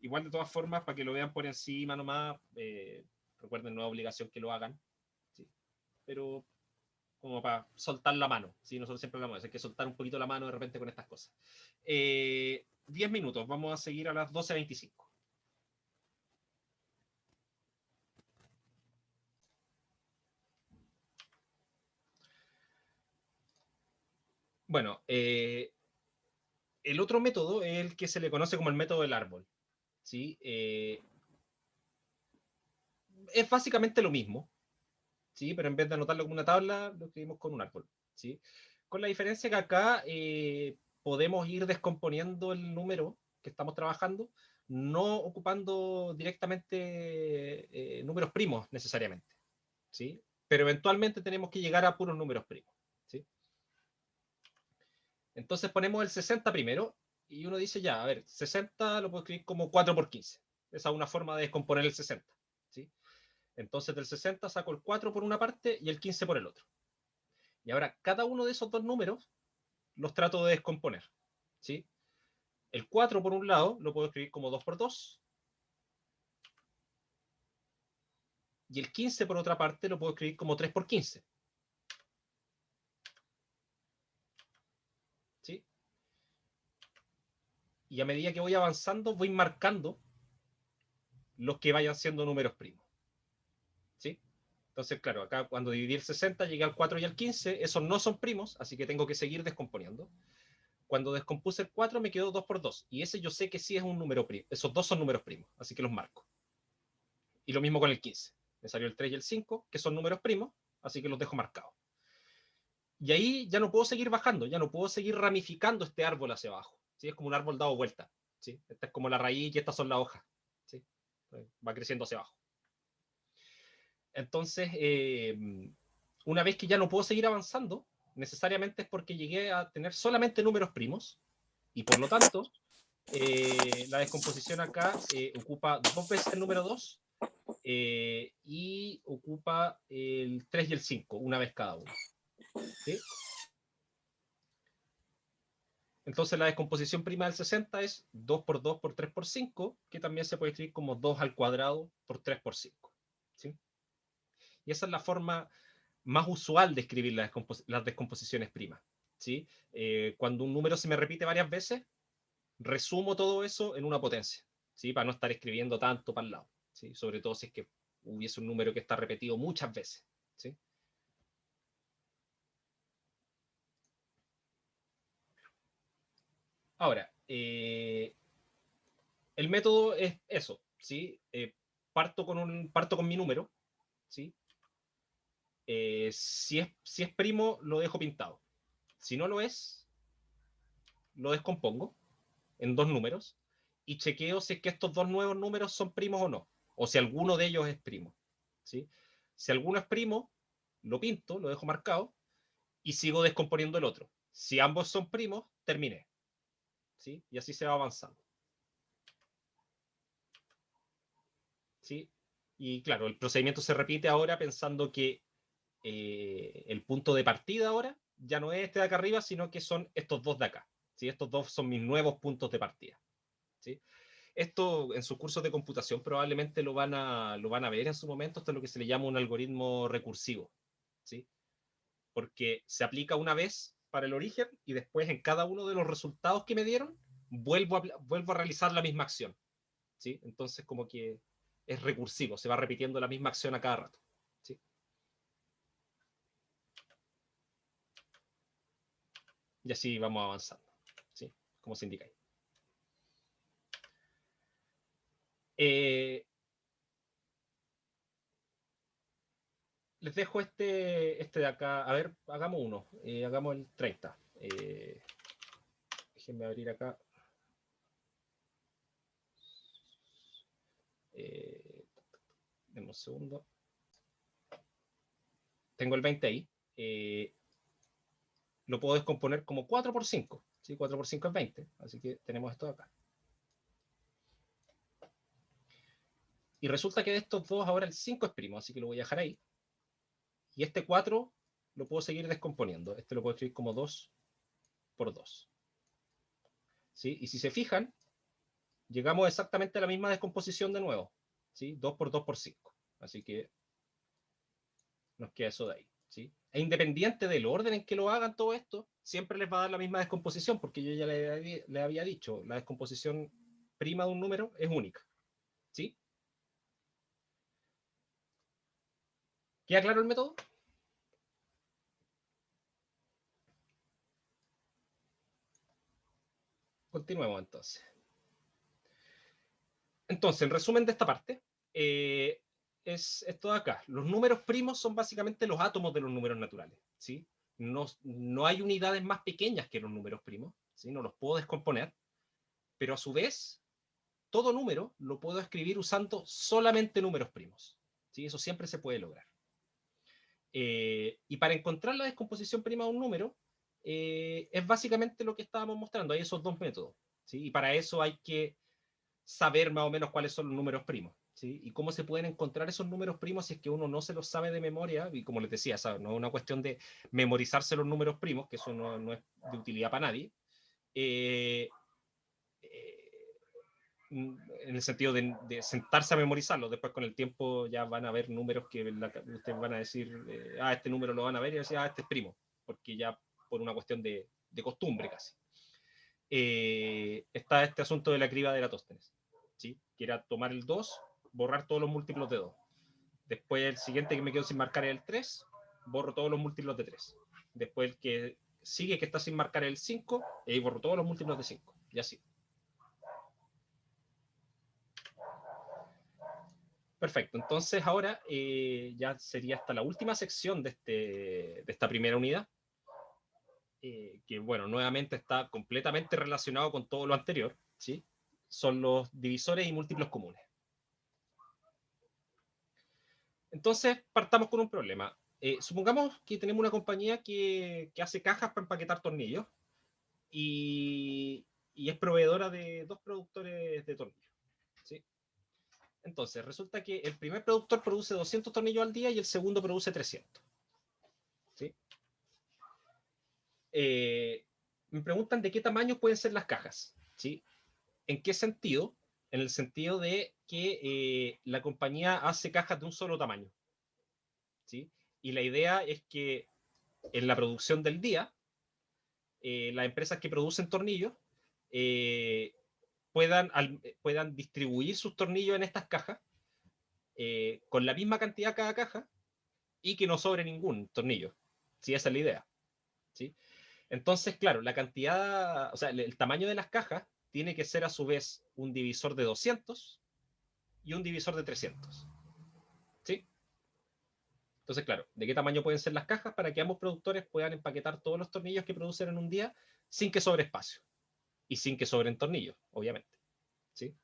Igual, de todas formas, para que lo vean por encima nomás, recuerden, no es obligación que lo hagan. ¿Sí? Pero como para soltar la mano. ¿Sí? Nosotros siempre hablamos de eso, hay que soltar un poquito la mano de repente con estas cosas. 10 minutos, vamos a seguir a las 12:25. Bueno, el otro método es el que se le conoce como el método del árbol. ¿Sí? Es básicamente lo mismo, ¿sí? Pero en vez de anotarlo como una tabla, lo escribimos con un árbol. ¿Sí? Con la diferencia que acá podemos ir descomponiendo el número que estamos trabajando, no ocupando directamente números primos necesariamente. ¿Sí? Pero eventualmente tenemos que llegar a puros números primos. ¿Sí? Entonces ponemos el 60 primero y uno dice, ya, a ver, 60 lo puedo escribir como 4 por 15. Esa es una forma de descomponer el 60. ¿Sí? Entonces del 60 saco el 4 por una parte y el 15 por el otro. Y ahora cada uno de esos dos números los trato de descomponer. ¿Sí? El 4 por un lado lo puedo escribir como 2 por 2. Y el 15 por otra parte lo puedo escribir como 3 por 15. ¿Sí? Y a medida que voy avanzando voy marcando los que vayan siendo números primos. ¿Sí? Entonces, claro, acá cuando dividí el 60 llegué al 4 y al 15, esos no son primos, así que tengo que seguir descomponiendo. Cuando descompuse el 4 me quedó 2 por 2, y ese yo sé que sí es un número primo, esos dos son números primos, así que los marco. Y lo mismo con el 15, me salió el 3 y el 5, que son números primos, así que los dejo marcados. Y ahí ya no puedo seguir bajando, ya no puedo seguir ramificando este árbol hacia abajo. ¿Sí? Es como un árbol dado vuelta. ¿Sí? Esta es como la raíz y estas son las hojas. ¿Sí? Va creciendo hacia abajo. Entonces, una vez que ya no puedo seguir avanzando, necesariamente es porque llegué a tener solamente números primos y por lo tanto, la descomposición acá ocupa dos veces el número 2 y ocupa el 3 y el 5, una vez cada uno. ¿Sí? Entonces la descomposición prima del 60 es 2 por 2 por 3 por 5, que también se puede escribir como 2 al cuadrado por 3 por 5. ¿Sí? Y esa es la forma más usual de escribir las descomposiciones primas. ¿Sí? Cuando un número se me repite varias veces, resumo todo eso en una potencia, ¿sí? Para no estar escribiendo tanto para el lado. ¿Sí? Sobre todo si es que hubiese un número que está repetido muchas veces. ¿Sí? Ahora, el método es eso. ¿Sí? Parto con mi número. ¿Sí? Si es primo, lo dejo pintado. Si no lo es, lo descompongo en dos números y chequeo si es que estos dos nuevos números son primos o no, o si alguno de ellos es primo. ¿Sí? Si alguno es primo, lo pinto, lo dejo marcado y sigo descomponiendo el otro. Si ambos son primos, terminé. ¿Sí? Y así se va avanzando. ¿Sí? Y claro, el procedimiento se repite ahora pensando que el punto de partida ahora ya no es este de acá arriba, sino que son estos dos de acá. ¿Sí? Estos dos son mis nuevos puntos de partida. ¿Sí? Esto en sus cursos de computación probablemente lo van a ver en su momento. Esto es lo que se le llama un algoritmo recursivo. ¿Sí? Porque se aplica una vez para el origen y después en cada uno de los resultados que me dieron vuelvo a realizar la misma acción. ¿Sí? Entonces como que es recursivo, se va repitiendo la misma acción a cada rato. ¿Sí? Y así vamos avanzando. ¿Sí? Como se indica ahí. Eh, les dejo este de acá. A ver, hagamos uno. Hagamos el 30. Déjenme abrir acá. un segundo. Tengo el 20 ahí. Lo puedo descomponer como 4 por 5. ¿Sí? 4 por 5 es 20. Así que tenemos esto acá. Y resulta que de estos dos ahora el 5 es primo, así que lo voy a dejar ahí. Y este 4 lo puedo seguir descomponiendo. Este lo puedo escribir como 2 por 2. ¿Sí? Y si se fijan, llegamos exactamente a la misma descomposición de nuevo. ¿Sí? 2 por 2 por 5. Así que nos queda eso de ahí. ¿Sí? E independiente del orden en que lo hagan todo esto, siempre les va a dar la misma descomposición, porque yo ya le había dicho, la descomposición prima de un número es única. ¿Sí? ¿Queda claro el método? Continuemos entonces. Entonces, en resumen de esta parte, es esto de acá. Los números primos son básicamente los átomos de los números naturales. ¿Sí? No hay unidades más pequeñas que los números primos. ¿Sí? No los puedo descomponer. Pero a su vez, todo número lo puedo escribir usando solamente números primos. ¿Sí? Eso siempre se puede lograr. Y para encontrar la descomposición prima de un número, es básicamente lo que estábamos mostrando. Hay esos dos métodos. ¿Sí? Y para eso hay que saber más o menos cuáles son los números primos. ¿Sí? Y cómo se pueden encontrar esos números primos si es que uno no se los sabe de memoria. Y como les decía, ¿sabes? No es una cuestión de memorizarse los números primos, que eso no es de utilidad para nadie. Eh, en el sentido de sentarse a memorizarlo. Después con el tiempo ya van a ver números que ustedes van a decir, este número lo van a ver y decir, este es primo, porque ya por una cuestión de costumbre casi. Está este asunto de la criba de Eratóstenes, ¿sí? Que era tomar el 2, borrar todos los múltiplos de 2. Después el siguiente que me quedo sin marcar es el 3, borro todos los múltiplos de 3. Después el que sigue que está sin marcar es el 5, y ahí borro todos los múltiplos de 5. Y así. Perfecto, entonces ahora ya sería hasta la última sección de esta primera unidad, que bueno, nuevamente está completamente relacionado con todo lo anterior, ¿sí? Son los divisores y múltiplos comunes. Entonces, partamos con un problema. Supongamos que tenemos una compañía que hace cajas para empaquetar tornillos y es proveedora de dos productores de tornillos, ¿sí? Entonces, resulta que el primer productor produce 200 tornillos al día y el segundo produce 300. ¿Sí? Me preguntan de qué tamaño pueden ser las cajas. ¿Sí? ¿En qué sentido? En el sentido de que la compañía hace cajas de un solo tamaño. ¿Sí? Y la idea es que en la producción del día, las empresas que producen tornillos eh, puedan distribuir sus tornillos en estas cajas con la misma cantidad cada caja y que no sobre ningún tornillo. ¿Sí? Esa es la idea. ¿Sí? Entonces, claro, la cantidad, o sea, el tamaño de las cajas tiene que ser a su vez un divisor de 200 y un divisor de 300. ¿Sí? Entonces, claro, ¿de qué tamaño pueden ser las cajas para que ambos productores puedan empaquetar todos los tornillos que producen en un día sin que sobre espacio y sin que sobren tornillos, obviamente? ¿Sí?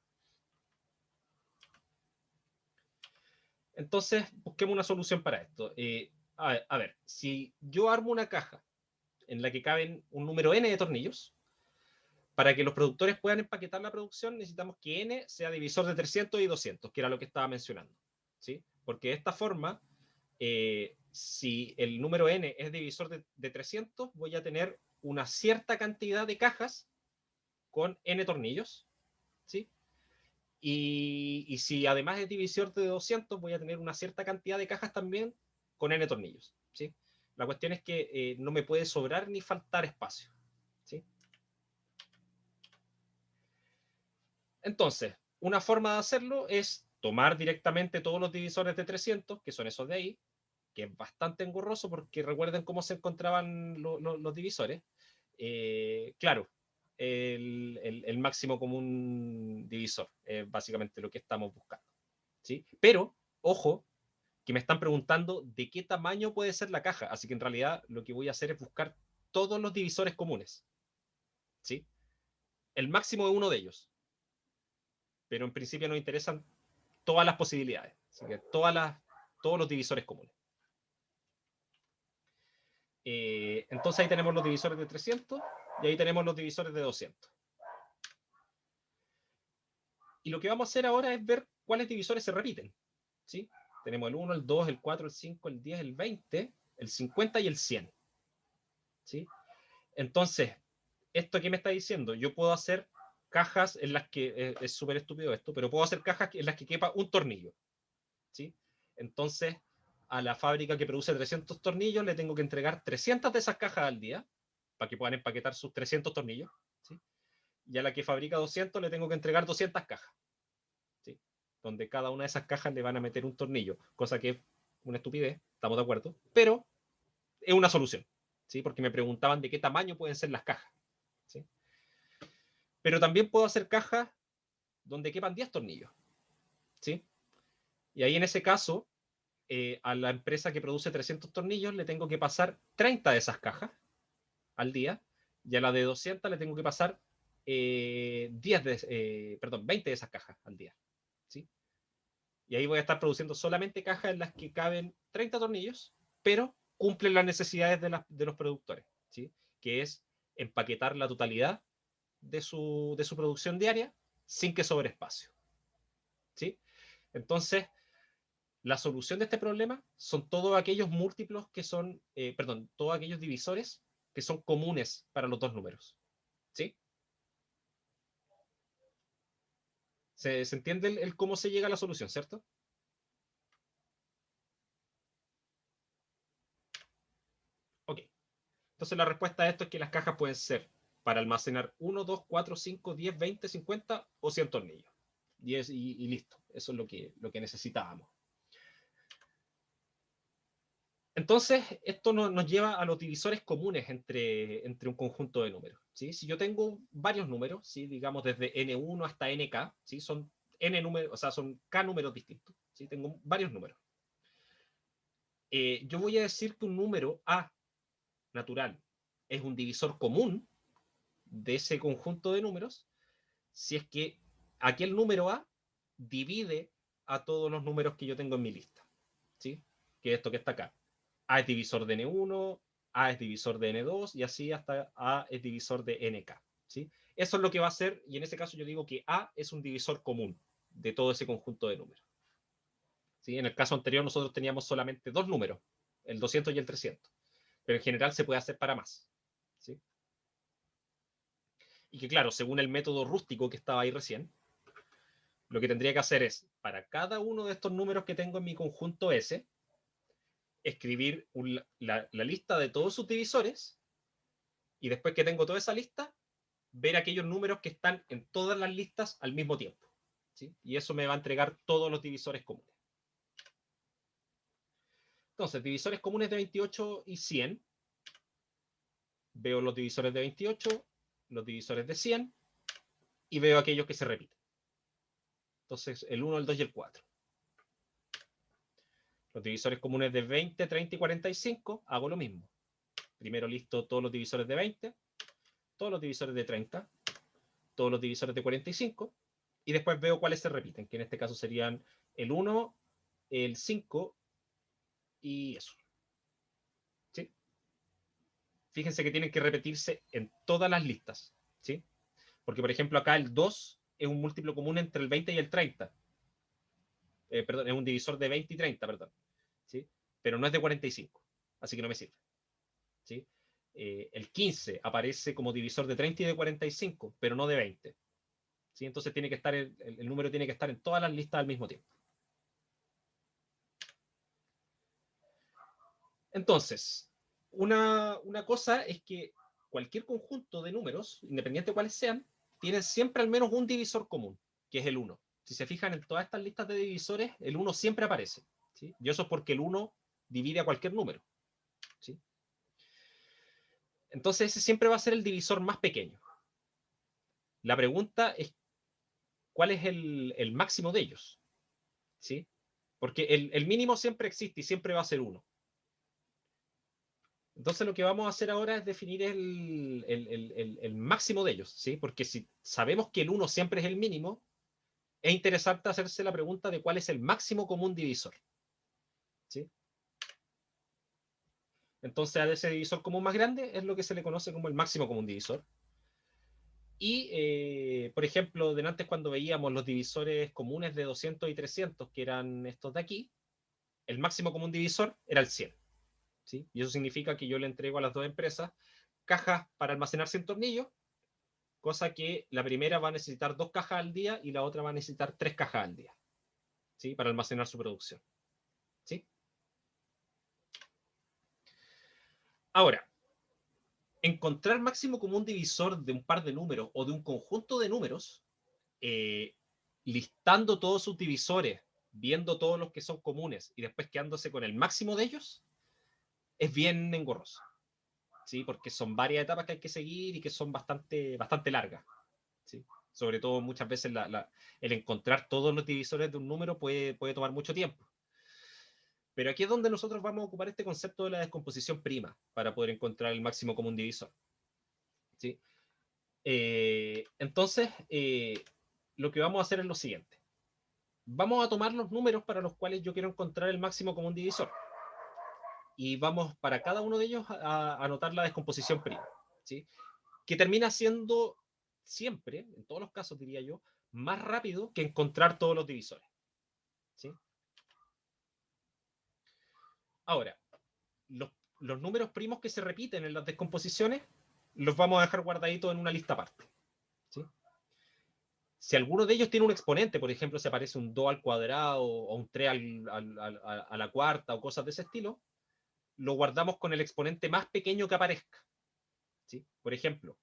Entonces, busquemos una solución para esto. A ver, si yo armo una caja en la que caben un número n de tornillos, para que los productores puedan empaquetar la producción, necesitamos que n sea divisor de 300 y 200, que era lo que estaba mencionando. ¿Sí? Porque de esta forma, si el número n es divisor de 300, voy a tener una cierta cantidad de cajas con n tornillos. ¿Sí? Y si además es divisor de 200, voy a tener una cierta cantidad de cajas también con n tornillos. ¿Sí? La cuestión es que no me puede sobrar ni faltar espacio. ¿Sí? Entonces, una forma de hacerlo es tomar directamente todos los divisores de 300, que son esos de ahí, que es bastante engorroso porque recuerden cómo se encontraban los divisores. Claro, el máximo común divisor es básicamente lo que estamos buscando. ¿Sí? Pero, ojo, que me están preguntando de qué tamaño puede ser la caja, así que en realidad lo que voy a hacer es buscar todos los divisores comunes. ¿Sí? El máximo de uno de ellos. Pero en principio nos interesan todas las posibilidades. Así que todos los divisores comunes. Entonces ahí tenemos los divisores de 300 y ahí tenemos los divisores de 200. Y lo que vamos a hacer ahora es ver cuáles divisores se repiten. ¿Sí? Tenemos el 1, el 2, el 4, el 5, el 10, el 20, el 50 y el 100. ¿Sí? Entonces, ¿esto qué me está diciendo? Yo puedo hacer cajas en las que, es súper estúpido esto, pero puedo hacer cajas en las que quepa un tornillo. ¿Sí? Entonces, a la fábrica que produce 300 tornillos le tengo que entregar 300 de esas cajas al día para que puedan empaquetar sus 300 tornillos. ¿Sí? Y a la que fabrica 200 le tengo que entregar 200 cajas. ¿Sí? Donde cada una de esas cajas le van a meter un tornillo, cosa que es una estupidez, estamos de acuerdo, pero es una solución. ¿Sí? Porque me preguntaban de qué tamaño pueden ser las cajas. ¿Sí? Pero también puedo hacer cajas donde quepan 10 tornillos. ¿Sí? Y ahí en ese caso, a la empresa que produce 300 tornillos le tengo que pasar 30 de esas cajas al día, y a la de 200 le tengo que pasar 20 de esas cajas al día. ¿Sí? Y ahí voy a estar produciendo solamente cajas en las que caben 30 tornillos, pero cumplen las necesidades de los productores, ¿sí? Que es empaquetar la totalidad de su producción diaria sin que sobre espacio. ¿Sí? Entonces, la solución de este problema son todos aquellos múltiplos que son, todos aquellos divisores que son comunes para los dos números. ¿Sí? ¿Se entiende el cómo se llega a la solución, cierto? Ok. Entonces la respuesta a esto es que las cajas pueden ser para almacenar 1, 2, 4, 5, 10, 20, 50 o 100 tornillos. Y listo. Eso es lo que necesitábamos. Entonces, esto nos lleva a los divisores comunes entre un conjunto de números. ¿Sí? Si yo tengo varios números, ¿sí? Digamos desde n1 hasta nk, ¿sí? Son n números, o sea, son k números distintos. ¿Sí? Tengo varios números. Yo voy a decir que un número a natural es un divisor común de ese conjunto de números si es que aquel número a divide a todos los números que yo tengo en mi lista. ¿Sí? Que es esto que está acá. A es divisor de N1, A es divisor de N2 y así hasta A es divisor de NK. ¿Sí? Eso es lo que va a hacer, y en ese caso yo digo que A es un divisor común de todo ese conjunto de números. ¿Sí? En el caso anterior nosotros teníamos solamente dos números, el 200 y el 300, pero en general se puede hacer para más. ¿Sí? Y que claro, según el método rústico que estaba ahí recién, lo que tendría que hacer es, para cada uno de estos números que tengo en mi conjunto S, escribir la lista de todos sus divisores, y después que tengo toda esa lista, ver aquellos números que están en todas las listas al mismo tiempo. ¿Sí? Y eso me va a entregar todos los divisores comunes. Entonces, divisores comunes de 28 y 100. Veo los divisores de 28, los divisores de 100, y veo aquellos que se repiten. Entonces, el 1, el 2 y el 4. Los divisores comunes de 20, 30 y 45, hago lo mismo. Primero listo todos los divisores de 20, todos los divisores de 30, todos los divisores de 45, y después veo cuáles se repiten, que en este caso serían el 1, el 5 y eso. ¿Sí? Fíjense que tienen que repetirse en todas las listas. ¿Sí? Porque, por ejemplo, acá el 2 es un múltiplo común entre el 20 y el 30. Perdón, es un divisor de 20 y 30, perdón. ¿Sí? Pero no es de 45, así que no me sirve. ¿Sí? El 15 aparece como divisor de 30 y de 45, pero no de 20. ¿Sí? Entonces tiene que estar el número tiene que estar en todas las listas al mismo tiempo. Entonces, una cosa es que cualquier conjunto de números, independiente de cuáles sean, tienen siempre al menos un divisor común, que es el 1. Si se fijan en todas estas listas de divisores, el 1 siempre aparece. ¿Sí? Y eso es porque el 1 divide a cualquier número. ¿Sí? Entonces ese siempre va a ser el divisor más pequeño. La pregunta es, ¿cuál es el máximo de ellos? ¿Sí? Porque el mínimo siempre existe y siempre va a ser 1. Entonces lo que vamos a hacer ahora es definir el máximo de ellos, ¿sí? Porque si sabemos que el 1 siempre es el mínimo, es interesante hacerse la pregunta de cuál es el máximo común divisor. ¿Sí? Entonces, a ese divisor común más grande es lo que se le conoce como el máximo común divisor. Y, por ejemplo, de antes cuando veíamos los divisores comunes de 200 y 300, que eran estos de aquí, el máximo común divisor era el 100. ¿Sí? Y eso significa que yo le entrego a las dos empresas cajas para almacenar 100 tornillos, cosa que la primera va a necesitar 2 cajas al día y la otra va a necesitar 3 cajas al día, ¿sí? Para almacenar su producción. ¿Sí? Ahora, encontrar máximo común divisor de un par de números o de un conjunto de números, eh, listando todos sus divisores, viendo todos los que son comunes y después quedándose con el máximo de ellos, es bien engorroso. ¿Sí? Porque son varias etapas que hay que seguir y que son bastante largas. ¿Sí? Sobre todo muchas veces el encontrar todos los divisores de un número puede tomar mucho tiempo. Pero aquí es donde nosotros vamos a ocupar este concepto de la descomposición prima para poder encontrar el máximo común divisor. ¿Sí? Entonces, lo que vamos a hacer es lo siguiente. Vamos a tomar los números para los cuales yo quiero encontrar el máximo común divisor. Y vamos para cada uno de ellos a anotar la descomposición prima. ¿Sí? Que termina siendo siempre, en todos los casos diría yo, más rápido que encontrar todos los divisores. ¿Sí? Ahora, los números primos que se repiten en las descomposiciones los vamos a dejar guardaditos en una lista aparte. ¿Sí? Si alguno de ellos tiene un exponente, por ejemplo, si aparece un 2 al cuadrado o un 3 a la cuarta o cosas de ese estilo, lo guardamos con el exponente más pequeño que aparezca. ¿Sí? Por ejemplo,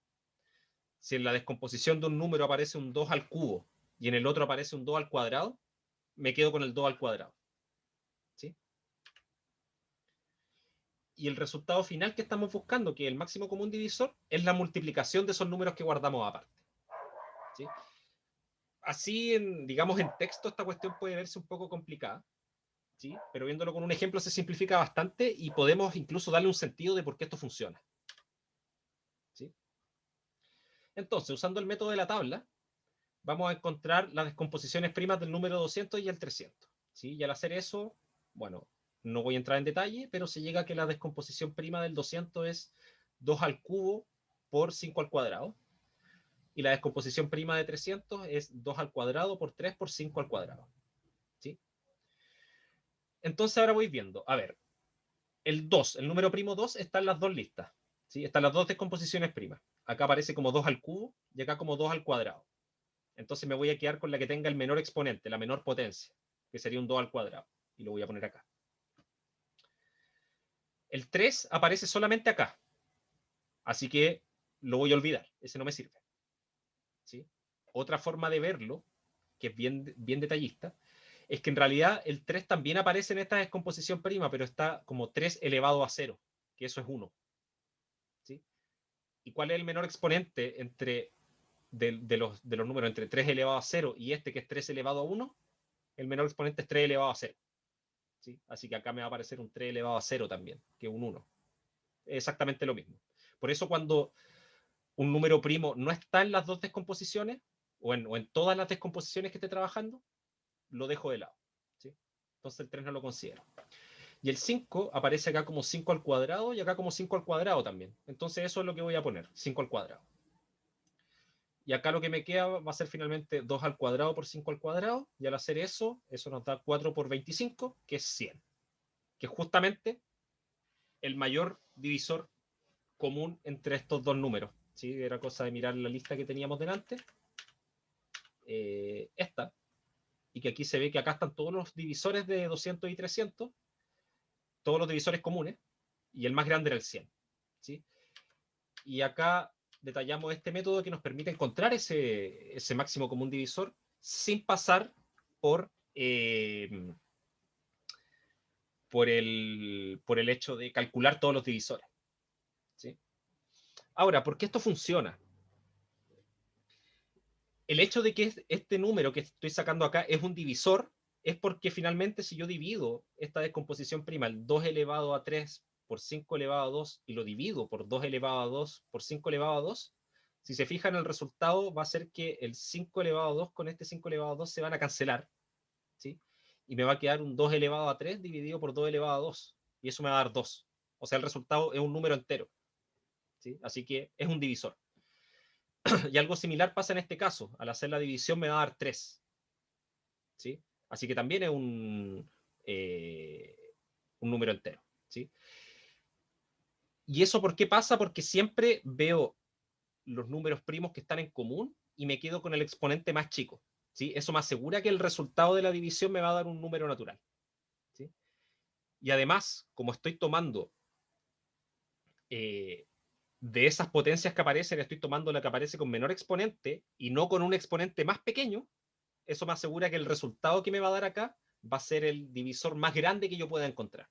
si en la descomposición de un número aparece un 2 al cubo y en el otro aparece un 2 al cuadrado, me quedo con el 2 al cuadrado. ¿Sí? Y el resultado final que estamos buscando, que es el máximo común divisor, es la multiplicación de esos números que guardamos aparte. ¿Sí? Así, digamos, en texto esta cuestión puede verse un poco complicada, ¿sí? Pero viéndolo con un ejemplo se simplifica bastante y podemos incluso darle un sentido de por qué esto funciona. ¿Sí? Entonces, usando el método de la tabla, vamos a encontrar las descomposiciones primas del número 200 y el 300. ¿Sí? Y al hacer eso, bueno, no voy a entrar en detalle, pero se llega a que la descomposición prima del 200 es 2 al cubo por 5 al cuadrado. Y la descomposición prima de 300 es 2 al cuadrado por 3 por 5 al cuadrado. ¿Sí? Entonces ahora voy viendo, a ver, el 2, el número primo 2 está en las dos listas. ¿Sí? Están las dos descomposiciones primas. Acá aparece como 2 al cubo y acá como 2 al cuadrado. Entonces me voy a quedar con la que tenga el menor exponente, la menor potencia, que sería un 2 al cuadrado. Y lo voy a poner acá. El 3 aparece solamente acá. Así que lo voy a olvidar. Ese no me sirve. ¿Sí? Otra forma de verlo, que es bien detallista, es que en realidad el 3 también aparece en esta descomposición prima, pero está como 3 elevado a 0, que eso es 1. ¿Sí? ¿Y cuál es el menor exponente de los números entre 3 elevado a 0 y este que es 3 elevado a 1? El menor exponente es 3 elevado a 0. ¿Sí? Así que acá me va a aparecer un 3 elevado a 0 también, que un 1. Es exactamente lo mismo. Por eso cuando un número primo no está en las dos descomposiciones, o en todas las descomposiciones que esté trabajando, lo dejo de lado. ¿Sí? Entonces el 3 no lo considero. Y el 5 aparece acá como 5 al cuadrado y acá como 5 al cuadrado también. Entonces eso es lo que voy a poner, 5 al cuadrado. Y acá lo que me queda va a ser finalmente 2 al cuadrado por 5 al cuadrado. Y al hacer eso, eso nos da 4 por 25, que es 100. Que es justamente el mayor divisor común entre estos dos números. ¿Sí? Era cosa de mirar la lista que teníamos delante. Esta. Y que aquí se ve que acá están todos los divisores de 200 y 300. Todos los divisores comunes. Y el más grande era el 100. ¿Sí? Y acá detallamos este método que nos permite encontrar ese máximo común divisor sin pasar por, por el hecho de calcular todos los divisores. ¿Sí? Ahora, ¿por qué esto funciona? El hecho de que este número que estoy sacando acá es un divisor es porque finalmente si yo divido esta descomposición prima, el 2 elevado a 3 por 5 elevado a 2, y lo divido por 2 elevado a 2 por 5 elevado a 2, Si se fijan, el resultado va a ser que el 5 elevado a 2 con este 5 elevado a 2 se van a cancelar, ¿sí? Y me va a quedar un 2 elevado a 3 dividido por 2 elevado a 2. Y eso me va a dar 2. O sea, el resultado es un número entero, ¿sí? Así que es un divisor. Y algo similar pasa en este caso. Al hacer la división me va a dar 3, ¿sí? Así que también es un número entero, ¿sí? ¿Y eso por qué pasa? Porque siempre veo los números primos que están en común y me quedo con el exponente más chico, ¿sí? Eso me asegura que el resultado de la división me va a dar un número natural, ¿sí? Y además, como estoy tomando de esas potencias que aparecen, estoy tomando la que aparece con menor exponente y no con un exponente más pequeño, eso me asegura que el resultado que me va a dar acá va a ser el divisor más grande que yo pueda encontrar,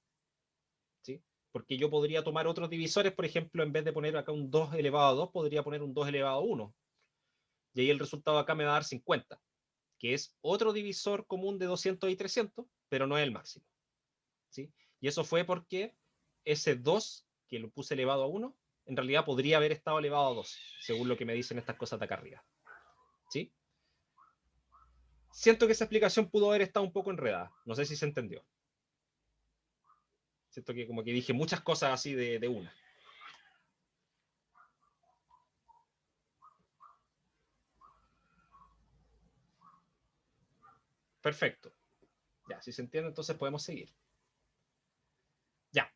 ¿sí? Porque yo podría tomar otros divisores, por ejemplo, en vez de poner acá un 2 elevado a 2, podría poner un 2 elevado a 1. Y ahí el resultado acá me va a dar 50, que es otro divisor común de 200 y 300, pero no es el máximo, ¿sí? Y eso fue porque ese 2, que lo puse elevado a 1, en realidad podría haber estado elevado a 2, según lo que me dicen estas cosas de acá arriba, ¿sí? Siento que esa explicación pudo haber estado un poco enredada. No sé si se entendió. Siento que como que dije muchas cosas así de una. Perfecto. Ya, si se entiende, entonces podemos seguir. Ya.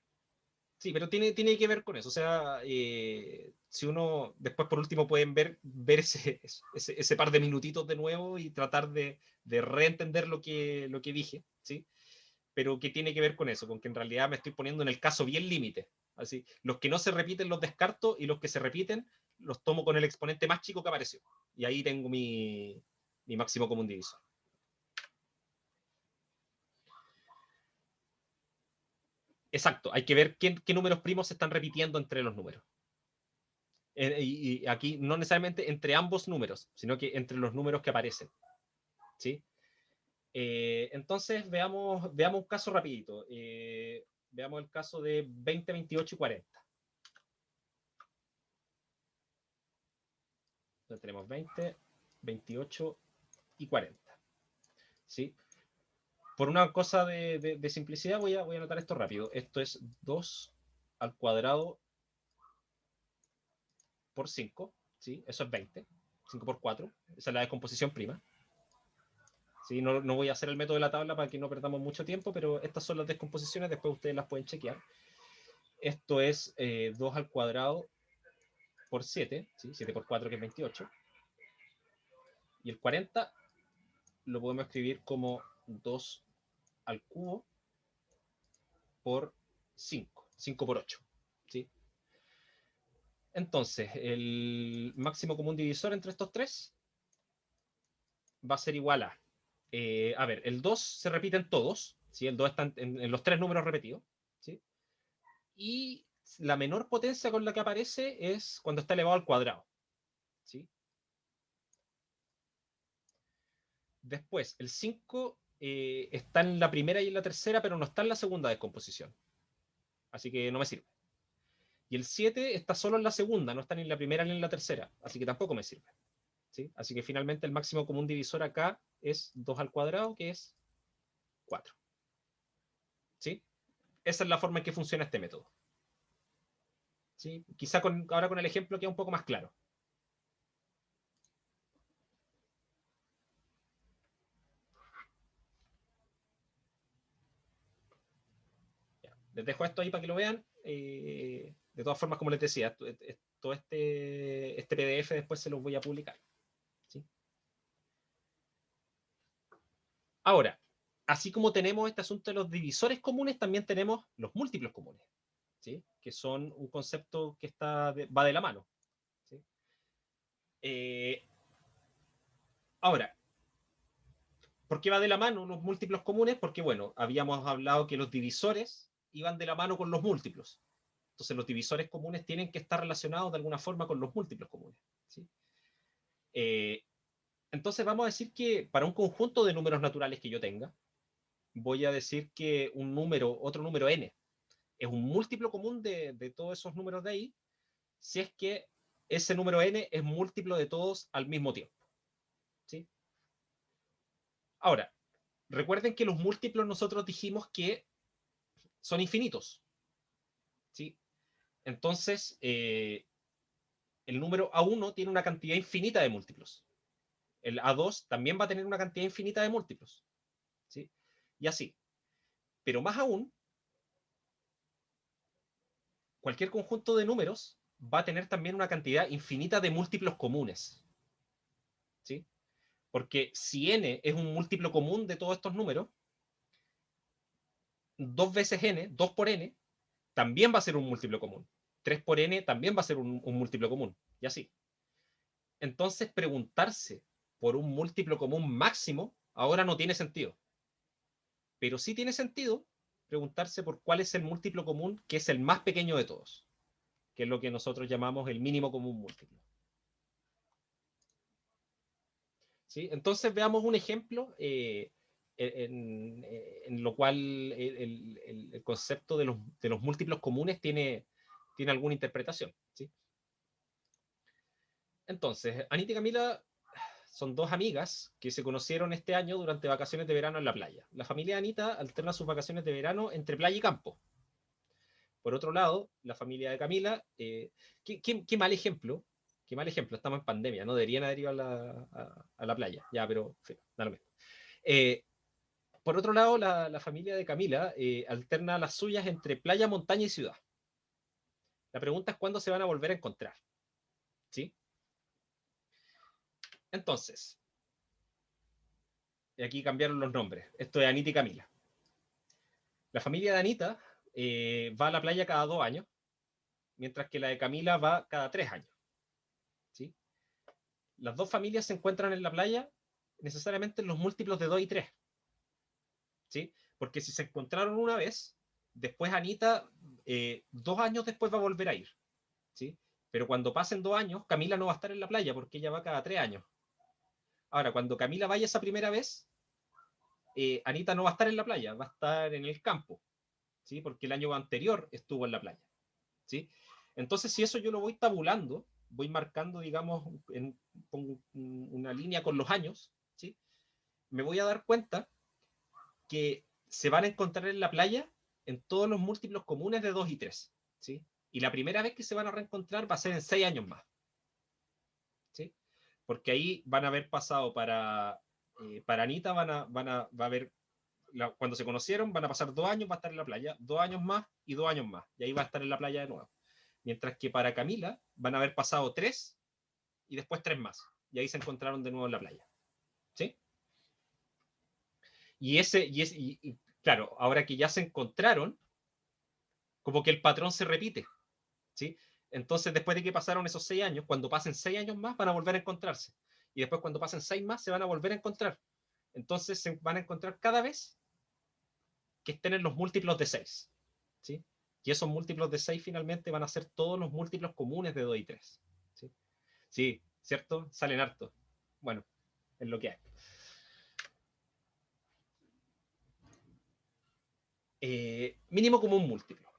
Sí, pero tiene que ver con eso. O sea, si uno, después por último pueden ver ese par de minutitos de nuevo y tratar de reentender lo que dije, ¿sí? Pero que tiene que ver con eso, con que en realidad me estoy poniendo en el caso bien límite. Así, los que no se repiten los descarto y los que se repiten los tomo con el exponente más chico que apareció. Y ahí tengo mi máximo común divisor. Exacto, hay que ver qué números primos se están repitiendo entre los números. Y aquí no necesariamente entre ambos números, sino que entre los números que aparecen, ¿sí? Entonces veamos un caso rapidito. Veamos el caso de 20, 28 y 40. Entonces tenemos 20, 28 y 40, ¿sí? Por una cosa de simplicidad voy a anotar esto rápido. Esto es 2 al cuadrado por 5, ¿sí? Eso es 20. 5 por 4, esa es la descomposición prima. ¿Sí? No voy a hacer el método de la tabla para que no perdamos mucho tiempo, pero estas son las descomposiciones, después ustedes las pueden chequear. Esto es 2 al cuadrado por 7, ¿sí? 7 por 4 que es 28. Y el 40 lo podemos escribir como 2 al cubo por 5, 5 por 8, ¿sí? Entonces, el máximo común divisor entre estos tres va a ser igual a ver, el 2 se repite en todos, ¿sí? El 2 está en los tres números repetidos, ¿sí? Y la menor potencia con la que aparece es cuando está elevado al cuadrado, ¿sí? Después, el 5 está en la primera y en la tercera, pero no está en la segunda descomposición, así que no me sirve. Y el 7 está solo en la segunda, no está ni en la primera ni en la tercera, así que tampoco me sirve, ¿sí? Así que finalmente el máximo común divisor acá es 2 al cuadrado, que es 4, ¿sí? Esa es la forma en que funciona este método, ¿sí? Quizá ahora con el ejemplo queda un poco más claro. Ya. Les dejo esto ahí para que lo vean. De todas formas, como les decía, todo este PDF después se los voy a publicar, ¿sí? Ahora, así como tenemos este asunto de los divisores comunes, también tenemos los múltiplos comunes, ¿sí? Que son un concepto que va de la mano, ¿sí? Eh, Ahora, ¿por qué va de la mano los múltiplos comunes? Porque, bueno, habíamos hablado que los divisores iban de la mano con los múltiplos. Entonces, los divisores comunes tienen que estar relacionados de alguna forma con los múltiplos comunes, ¿sí? Eh, entonces, vamos a decir que para un conjunto de números naturales que yo tenga, voy a decir que otro número n, es un múltiplo común de todos esos números de ahí, si es que ese número n es múltiplo de todos al mismo tiempo. ¿Sí? Ahora, recuerden que los múltiplos nosotros dijimos que son infinitos. ¿Sí? Entonces, el número A1 tiene una cantidad infinita de múltiplos. El A2 también va a tener una cantidad infinita de múltiplos. ¿Sí? Y así. Pero más aún, cualquier conjunto de números va a tener también una cantidad infinita de múltiplos comunes. ¿Sí? Porque si n es un múltiplo común de todos estos números, 2 veces n, 2 por n, también va a ser un múltiplo común. 3 por n también va a ser un múltiplo común. Y así. Entonces, preguntarse por un múltiplo común máximo ahora no tiene sentido. Pero sí tiene sentido preguntarse por cuál es el múltiplo común que es el más pequeño de todos, que es lo que nosotros llamamos el mínimo común múltiplo. ¿Sí? Entonces veamos un ejemplo en lo cual el concepto de los múltiplos comunes tiene alguna interpretación. ¿Sí? Entonces, Anita y Camila son dos amigas que se conocieron este año durante vacaciones de verano en la playa. La familia de Anita alterna sus vacaciones de verano entre playa y campo. Por otro lado, la familia de Camila, qué mal ejemplo, qué mal ejemplo, estamos en pandemia, no deberían haber ido a la playa, ya, pero da lo mismo. Por otro lado, la familia de Camila alterna las suyas entre playa, montaña y ciudad. La pregunta es cuándo se van a volver a encontrar. ¿Sí? Entonces, aquí cambiaron los nombres. Esto es Anita y Camila. La familia de Anita va a la playa cada 2 años, mientras que la de Camila va cada 3 años. ¿Sí? Las dos familias se encuentran en la playa necesariamente en los múltiplos de 2 y 3. ¿Sí? Porque si se encontraron una vez, después Anita, 2 años después va a volver a ir. ¿Sí? Pero cuando pasen 2 años, Camila no va a estar en la playa porque ella va cada 3 años. Ahora, cuando Camila vaya esa primera vez, Anita no va a estar en la playa, va a estar en el campo. ¿Sí? Porque el año anterior estuvo en la playa. ¿Sí? Entonces, si eso yo lo voy tabulando, voy marcando, digamos, pongo una línea con los años, ¿sí? Me voy a dar cuenta que se van a encontrar en la playa en todos los múltiplos comunes de 2 y 3. ¿Sí? Y la primera vez que se van a reencontrar va a ser en 6 años más. ¿Sí? Porque ahí van a haber pasado para Anita, va a haber, cuando se conocieron, van a pasar 2 años, va a estar en la playa, 2 años más y 2 años más. Y ahí va a estar en la playa de nuevo. Mientras que para Camila van a haber pasado 3 y después 3 más. Y ahí se encontraron de nuevo en la playa. ¿Sí? Y claro, ahora que ya se encontraron, como que el patrón se repite. ¿Sí? Entonces, después de que pasaron esos 6 años, cuando pasen 6 años más, van a volver a encontrarse. Y después, cuando pasen 6 más, se van a volver a encontrar. Entonces, se van a encontrar cada vez que estén en los múltiplos de 6. ¿Sí? Y esos múltiplos de 6 finalmente van a ser todos los múltiplos comunes de 2 y 3. ¿Sí? Sí, ¿cierto? Salen hartos. Bueno, es lo que hay. Mínimo común múltiplo.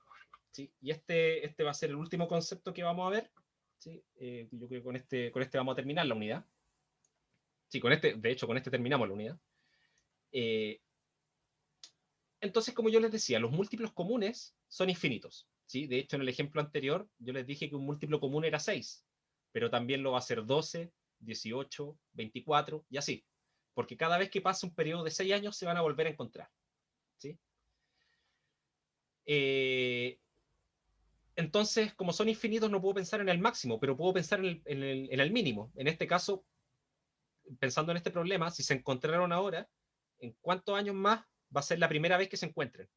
¿Sí? Y este va a ser el último concepto que vamos a ver. ¿Sí? Yo creo que con este vamos a terminar la unidad. Sí, de hecho, con este terminamos la unidad. Eh, entonces, como yo les decía, los múltiplos comunes son infinitos. ¿Sí? De hecho, en el ejemplo anterior, yo les dije que un múltiplo común era 6, pero también lo va a ser 12, 18, 24 y así. Porque cada vez que pase un periodo de 6 años se van a volver a encontrar. ¿Sí? Entonces, como son infinitos, no puedo pensar en el máximo, pero puedo pensar en el mínimo. En este caso, pensando en este problema, si se encontraron ahora, ¿en cuántos años más va a ser la primera vez que se encuentren?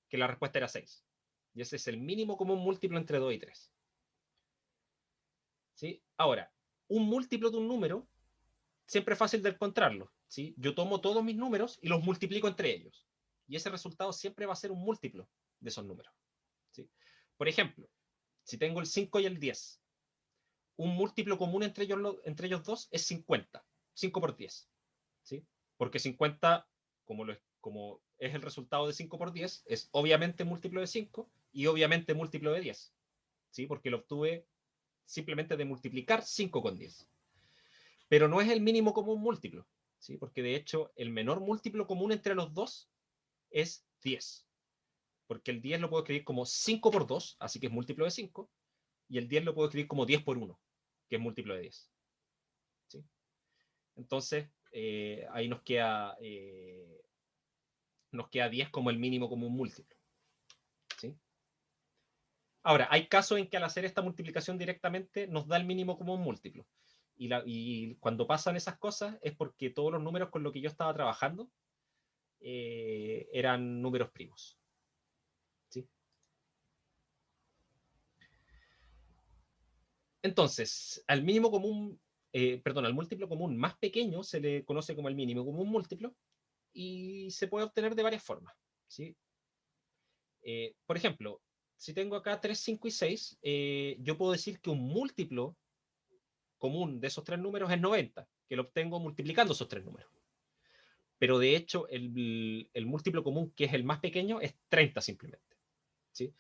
Que la respuesta era 6. Y ese es el mínimo común múltiplo entre 2 y 3. ¿Sí? Ahora, un múltiplo de un número siempre es fácil de encontrarlo. ¿Sí? Yo tomo todos mis números y los multiplico entre ellos. Y ese resultado siempre va a ser un múltiplo de esos números. ¿Sí? Por ejemplo, si tengo el 5 y el 10, un múltiplo común entre ellos dos es 50. 5 por 10. ¿Sí? Porque 50, como es el resultado de 5 por 10, es obviamente múltiplo de 5 y obviamente múltiplo de 10. ¿Sí? Porque lo obtuve simplemente de multiplicar 5 con 10. Pero no es el mínimo común múltiplo, ¿sí? Porque de hecho el menor múltiplo común entre los dos es 10. Porque el 10 lo puedo escribir como 5 por 2, así que es múltiplo de 5, y el 10 lo puedo escribir como 10 por 1, que es múltiplo de 10. ¿Sí? Entonces, ahí nos queda 10 como el mínimo común múltiplo. ¿Sí? Ahora, hay casos en que al hacer esta multiplicación directamente nos da el mínimo común múltiplo. Y cuando pasan esas cosas es porque todos los números con los que yo estaba trabajando eran números primos. ¿Sí? Entonces, al mínimo común, al múltiplo común más pequeño se le conoce como el mínimo común múltiplo y se puede obtener de varias formas. ¿Sí? Por ejemplo, si tengo acá 3, 5 y 6, yo puedo decir que un múltiplo común de esos tres números es 90, que lo obtengo multiplicando esos tres números. Pero de hecho, el múltiplo común, que es el más pequeño, es 30 simplemente. ¿Sí?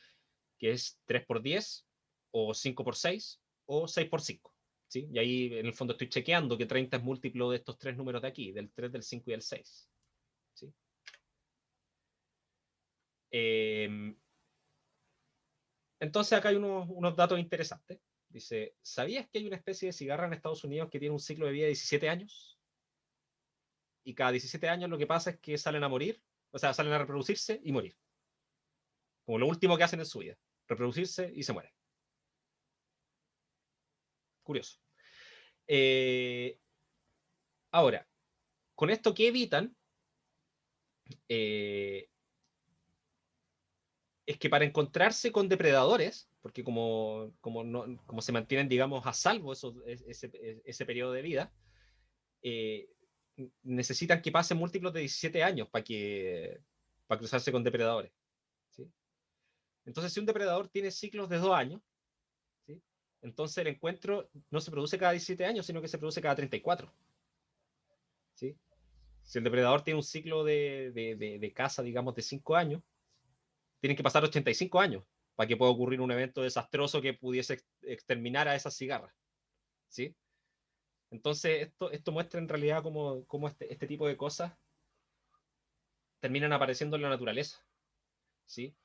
Que es 3 por 10, o 5 por 6, o 6 por 5. ¿Sí? Y ahí en el fondo estoy chequeando que 30 es múltiplo de estos tres números de aquí, del 3, del 5 y del 6. ¿Sí? Entonces acá hay unos datos interesantes. Dice, ¿sabías que hay una especie de cigarra en Estados Unidos que tiene un ciclo de vida de 17 años? Y cada 17 años lo que pasa es que salen a morir, o sea, salen a reproducirse y morir. Como lo último que hacen en su vida, reproducirse y se mueren. Curioso. Eh, Ahora, con esto que evitan, eh, es que para encontrarse con depredadores, porque como se mantienen, digamos, a salvo ese periodo de vida, eh, necesitan que pasen múltiplos de 17 años para cruzarse con depredadores. ¿Sí? Entonces, si un depredador tiene ciclos de 2 años, ¿sí? Entonces el encuentro no se produce cada 17 años, sino que se produce cada 34. ¿Sí? Si el depredador tiene un ciclo de caza, digamos, de 5 años, tienen que pasar 85 años para que pueda ocurrir un evento desastroso que pudiese exterminar a esas cigarras. ¿Sí? Entonces, esto muestra en realidad cómo este tipo de cosas terminan apareciendo en la naturaleza. ¿Sí?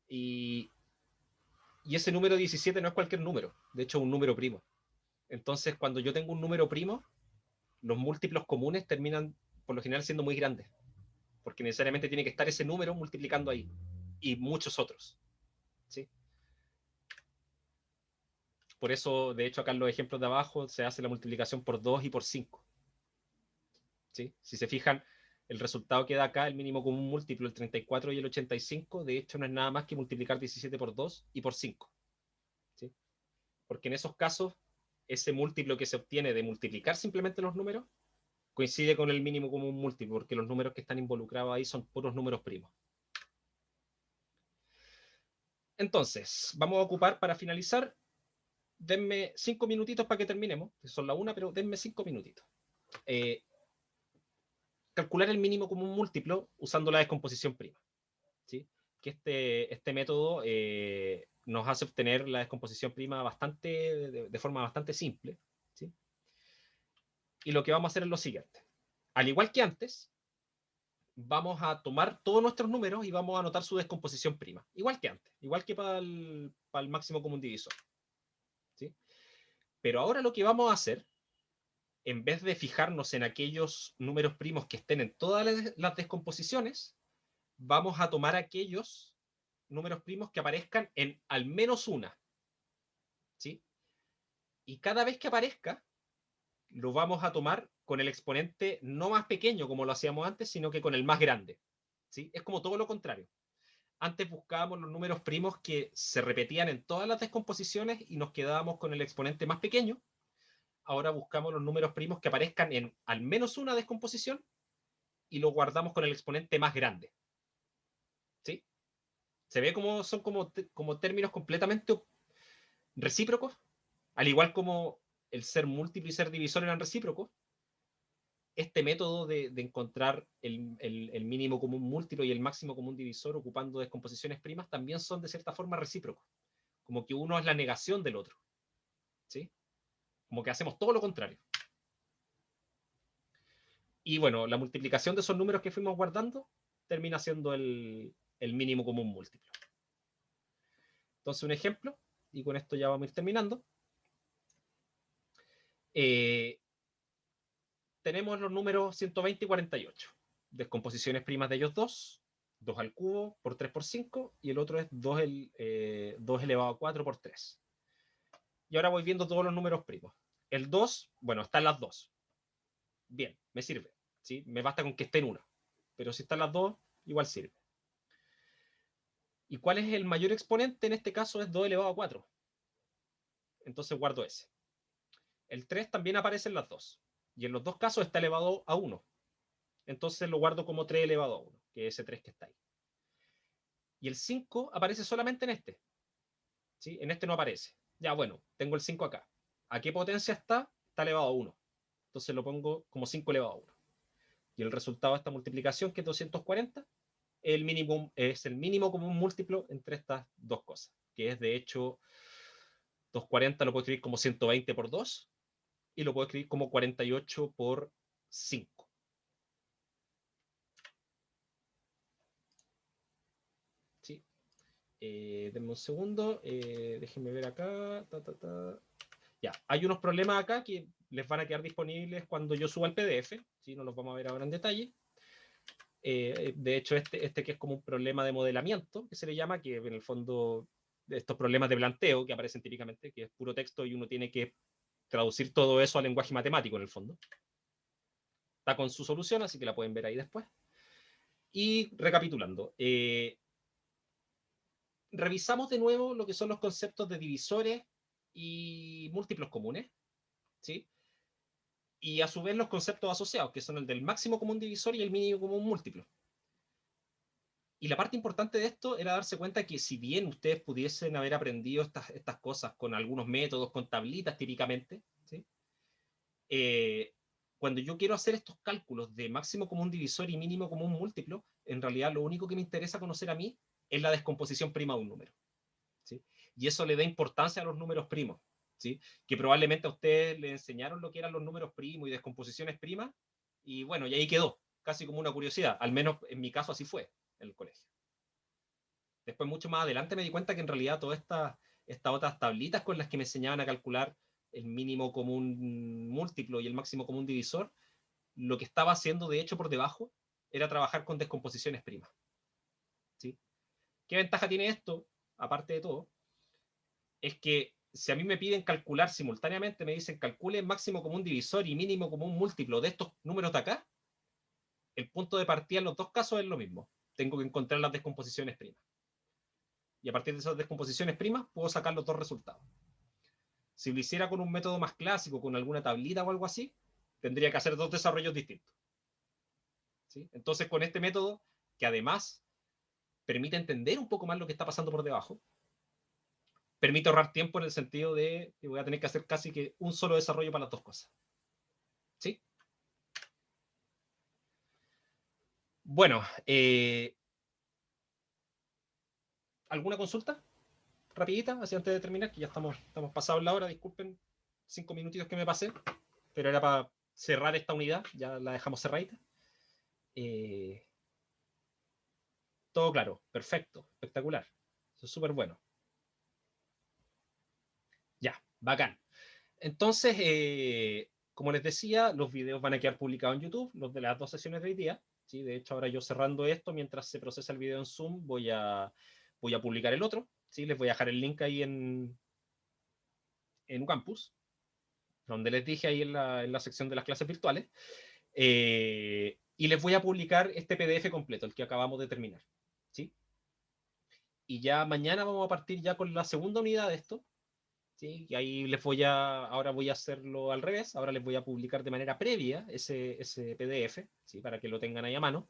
Y, y ese número 17 no es cualquier número, de hecho es un número primo. Entonces, cuando yo tengo un número primo, los múltiplos comunes terminan por lo general siendo muy grandes, porque necesariamente tiene que estar ese número multiplicando ahí, y muchos otros. ¿Sí? Por eso, de hecho, acá en los ejemplos de abajo se hace la multiplicación por 2 y por 5. ¿Sí? Si se fijan, el resultado que da acá, el mínimo común múltiplo, el 34 y el 85, de hecho no es nada más que multiplicar 17 por 2 y por 5. ¿Sí? Porque en esos casos, ese múltiplo que se obtiene de multiplicar simplemente los números coincide con el mínimo común múltiplo, porque los números que están involucrados ahí son puros números primos. Entonces, vamos a ocupar para finalizar, denme 5 minutitos para que terminemos, son la una, pero denme 5 minutitos. Calcular el mínimo común múltiplo usando la descomposición prima. ¿Sí? Que este método nos hace obtener la descomposición prima de forma bastante simple. ¿Sí? Y lo que vamos a hacer es lo siguiente. Al igual que antes, vamos a tomar todos nuestros números y vamos a anotar su descomposición prima. Igual que antes, igual que para el máximo común divisor. ¿Sí? Pero ahora lo que vamos a hacer, en vez de fijarnos en aquellos números primos que estén en todas las descomposiciones, vamos a tomar aquellos números primos que aparezcan en al menos una. ¿Sí? Y cada vez que aparezca, lo vamos a tomar con el exponente no más pequeño como lo hacíamos antes, sino que con el más grande. ¿Sí? Es como todo lo contrario. Antes buscábamos los números primos que se repetían en todas las descomposiciones y nos quedábamos con el exponente más pequeño. Ahora buscamos los números primos que aparezcan en al menos una descomposición y lo guardamos con el exponente más grande. ¿Sí? Se ve como son como términos completamente recíprocos, al igual como el ser múltiplo y ser divisor eran recíprocos. Este método de encontrar el mínimo común múltiplo y el máximo común divisor ocupando descomposiciones primas también son de cierta forma recíprocos, como que uno es la negación del otro. ¿sí? Como que hacemos todo lo contrario. Y bueno, la multiplicación de esos números que fuimos guardando termina siendo el mínimo común múltiplo. Entonces, un ejemplo, y con esto ya vamos a ir terminando. Tenemos los números 120 y 48. Descomposiciones primas de ellos dos. 2 al cubo por 3 por 5. Y el otro es 2 elevado a 4 por 3. Y ahora voy viendo todos los números primos. El 2, bueno, están las dos. Bien, me sirve. ¿Sí? Me basta con que estén una. Pero si están las dos, igual sirve. ¿Y cuál es el mayor exponente? En este caso es 2 elevado a 4. Entonces guardo ese. El 3 también aparece en las dos. Y en los dos casos está elevado a 1. Entonces lo guardo como 3 elevado a 1, que es ese 3 que está ahí. Y el 5 aparece solamente en este. ¿Sí? En este no aparece. Ya, bueno, tengo el 5 acá. ¿A qué potencia está? Está elevado a 1. Entonces lo pongo como 5 elevado a 1. Y el resultado de esta multiplicación, que es 240, es el mínimo común múltiplo entre estas dos cosas. Que es, de hecho, 240 lo puedo escribir como 120 por 2 y lo puedo escribir como 48 por 5. ¿Sí? Denme un segundo. Déjenme ver acá. Ya, hay unos problemas acá que les van a quedar disponibles cuando yo suba el PDF. ¿Sí? No los vamos a ver ahora en detalle. De hecho, este que es como un problema de modelamiento, que se le llama, que en el fondo de estos problemas de planteo que aparecen típicamente, que es puro texto y uno tiene que traducir todo eso al lenguaje matemático en el fondo. Está con su solución, así que la pueden ver ahí después. Y recapitulando, revisamos de nuevo lo que son los conceptos de divisores y múltiplos comunes, ¿sí? Y a su vez los conceptos asociados, que son el del máximo común divisor y el mínimo común múltiplo. Y la parte importante de esto era darse cuenta que si bien ustedes pudiesen haber aprendido estas cosas con algunos métodos, con tablitas típicamente, ¿sí? Cuando yo quiero hacer estos cálculos de máximo común divisor y mínimo común múltiplo, en realidad lo único que me interesa conocer a mí es la descomposición prima de un número, ¿sí? Y eso le da importancia a los números primos, ¿sí? Que probablemente a ustedes le enseñaron lo que eran los números primos y descomposiciones primas, y bueno, y ahí quedó, casi como una curiosidad, al menos en mi caso así fue en el colegio. Después, mucho más adelante, me di cuenta que en realidad todas estas otras tablitas con las que me enseñaban a calcular el mínimo común múltiplo y el máximo común divisor, lo que estaba haciendo de hecho por debajo era trabajar con descomposiciones primas, ¿sí? ¿Qué ventaja tiene esto? Aparte de todo, es que si a mí me piden calcular simultáneamente, me dicen calcule máximo común divisor y mínimo común múltiplo de estos números de acá, el punto de partida en los dos casos es lo mismo. Tengo que encontrar las descomposiciones primas. Y a partir de esas descomposiciones primas puedo sacar los dos resultados. Si lo hiciera con un método más clásico, con alguna tablita o algo así, tendría que hacer dos desarrollos distintos, ¿sí? Entonces, con este método, que además permite entender un poco más lo que está pasando por debajo, permite ahorrar tiempo en el sentido de que voy a tener que hacer casi que un solo desarrollo para las dos cosas, ¿sí? Bueno, ¿alguna consulta? Rapidita, así antes de terminar, que ya estamos pasados la hora, disculpen, 5 minutitos que me pasé, pero era para cerrar esta unidad, ya la dejamos cerradita. Eh, Todo claro, perfecto, espectacular. Eso es súper bueno. Ya, bacán. Entonces, como les decía, los videos van a quedar publicados en YouTube, los de las dos sesiones de hoy día. ¿Sí? De hecho, ahora yo cerrando esto, mientras se procesa el video en Zoom, voy a publicar el otro. ¿Sí? Les voy a dejar el link ahí en Ucampus, donde les dije ahí en la sección de las clases virtuales. Y les voy a publicar este PDF completo, el que acabamos de terminar. ¿Sí? Y ya mañana vamos a partir ya con la segunda unidad de esto. ¿Sí? Y ahí ahora voy a hacerlo al revés, ahora les voy a publicar de manera previa ese PDF, ¿sí? Para que lo tengan ahí a mano.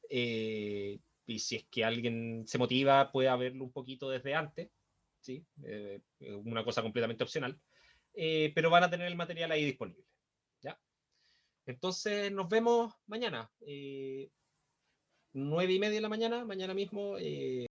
Y si es que alguien se motiva, puede verlo un poquito desde antes, ¿sí? Una cosa completamente opcional, pero van a tener el material ahí disponible, ¿ya? Entonces nos vemos mañana, 9:30 de la mañana, mañana mismo.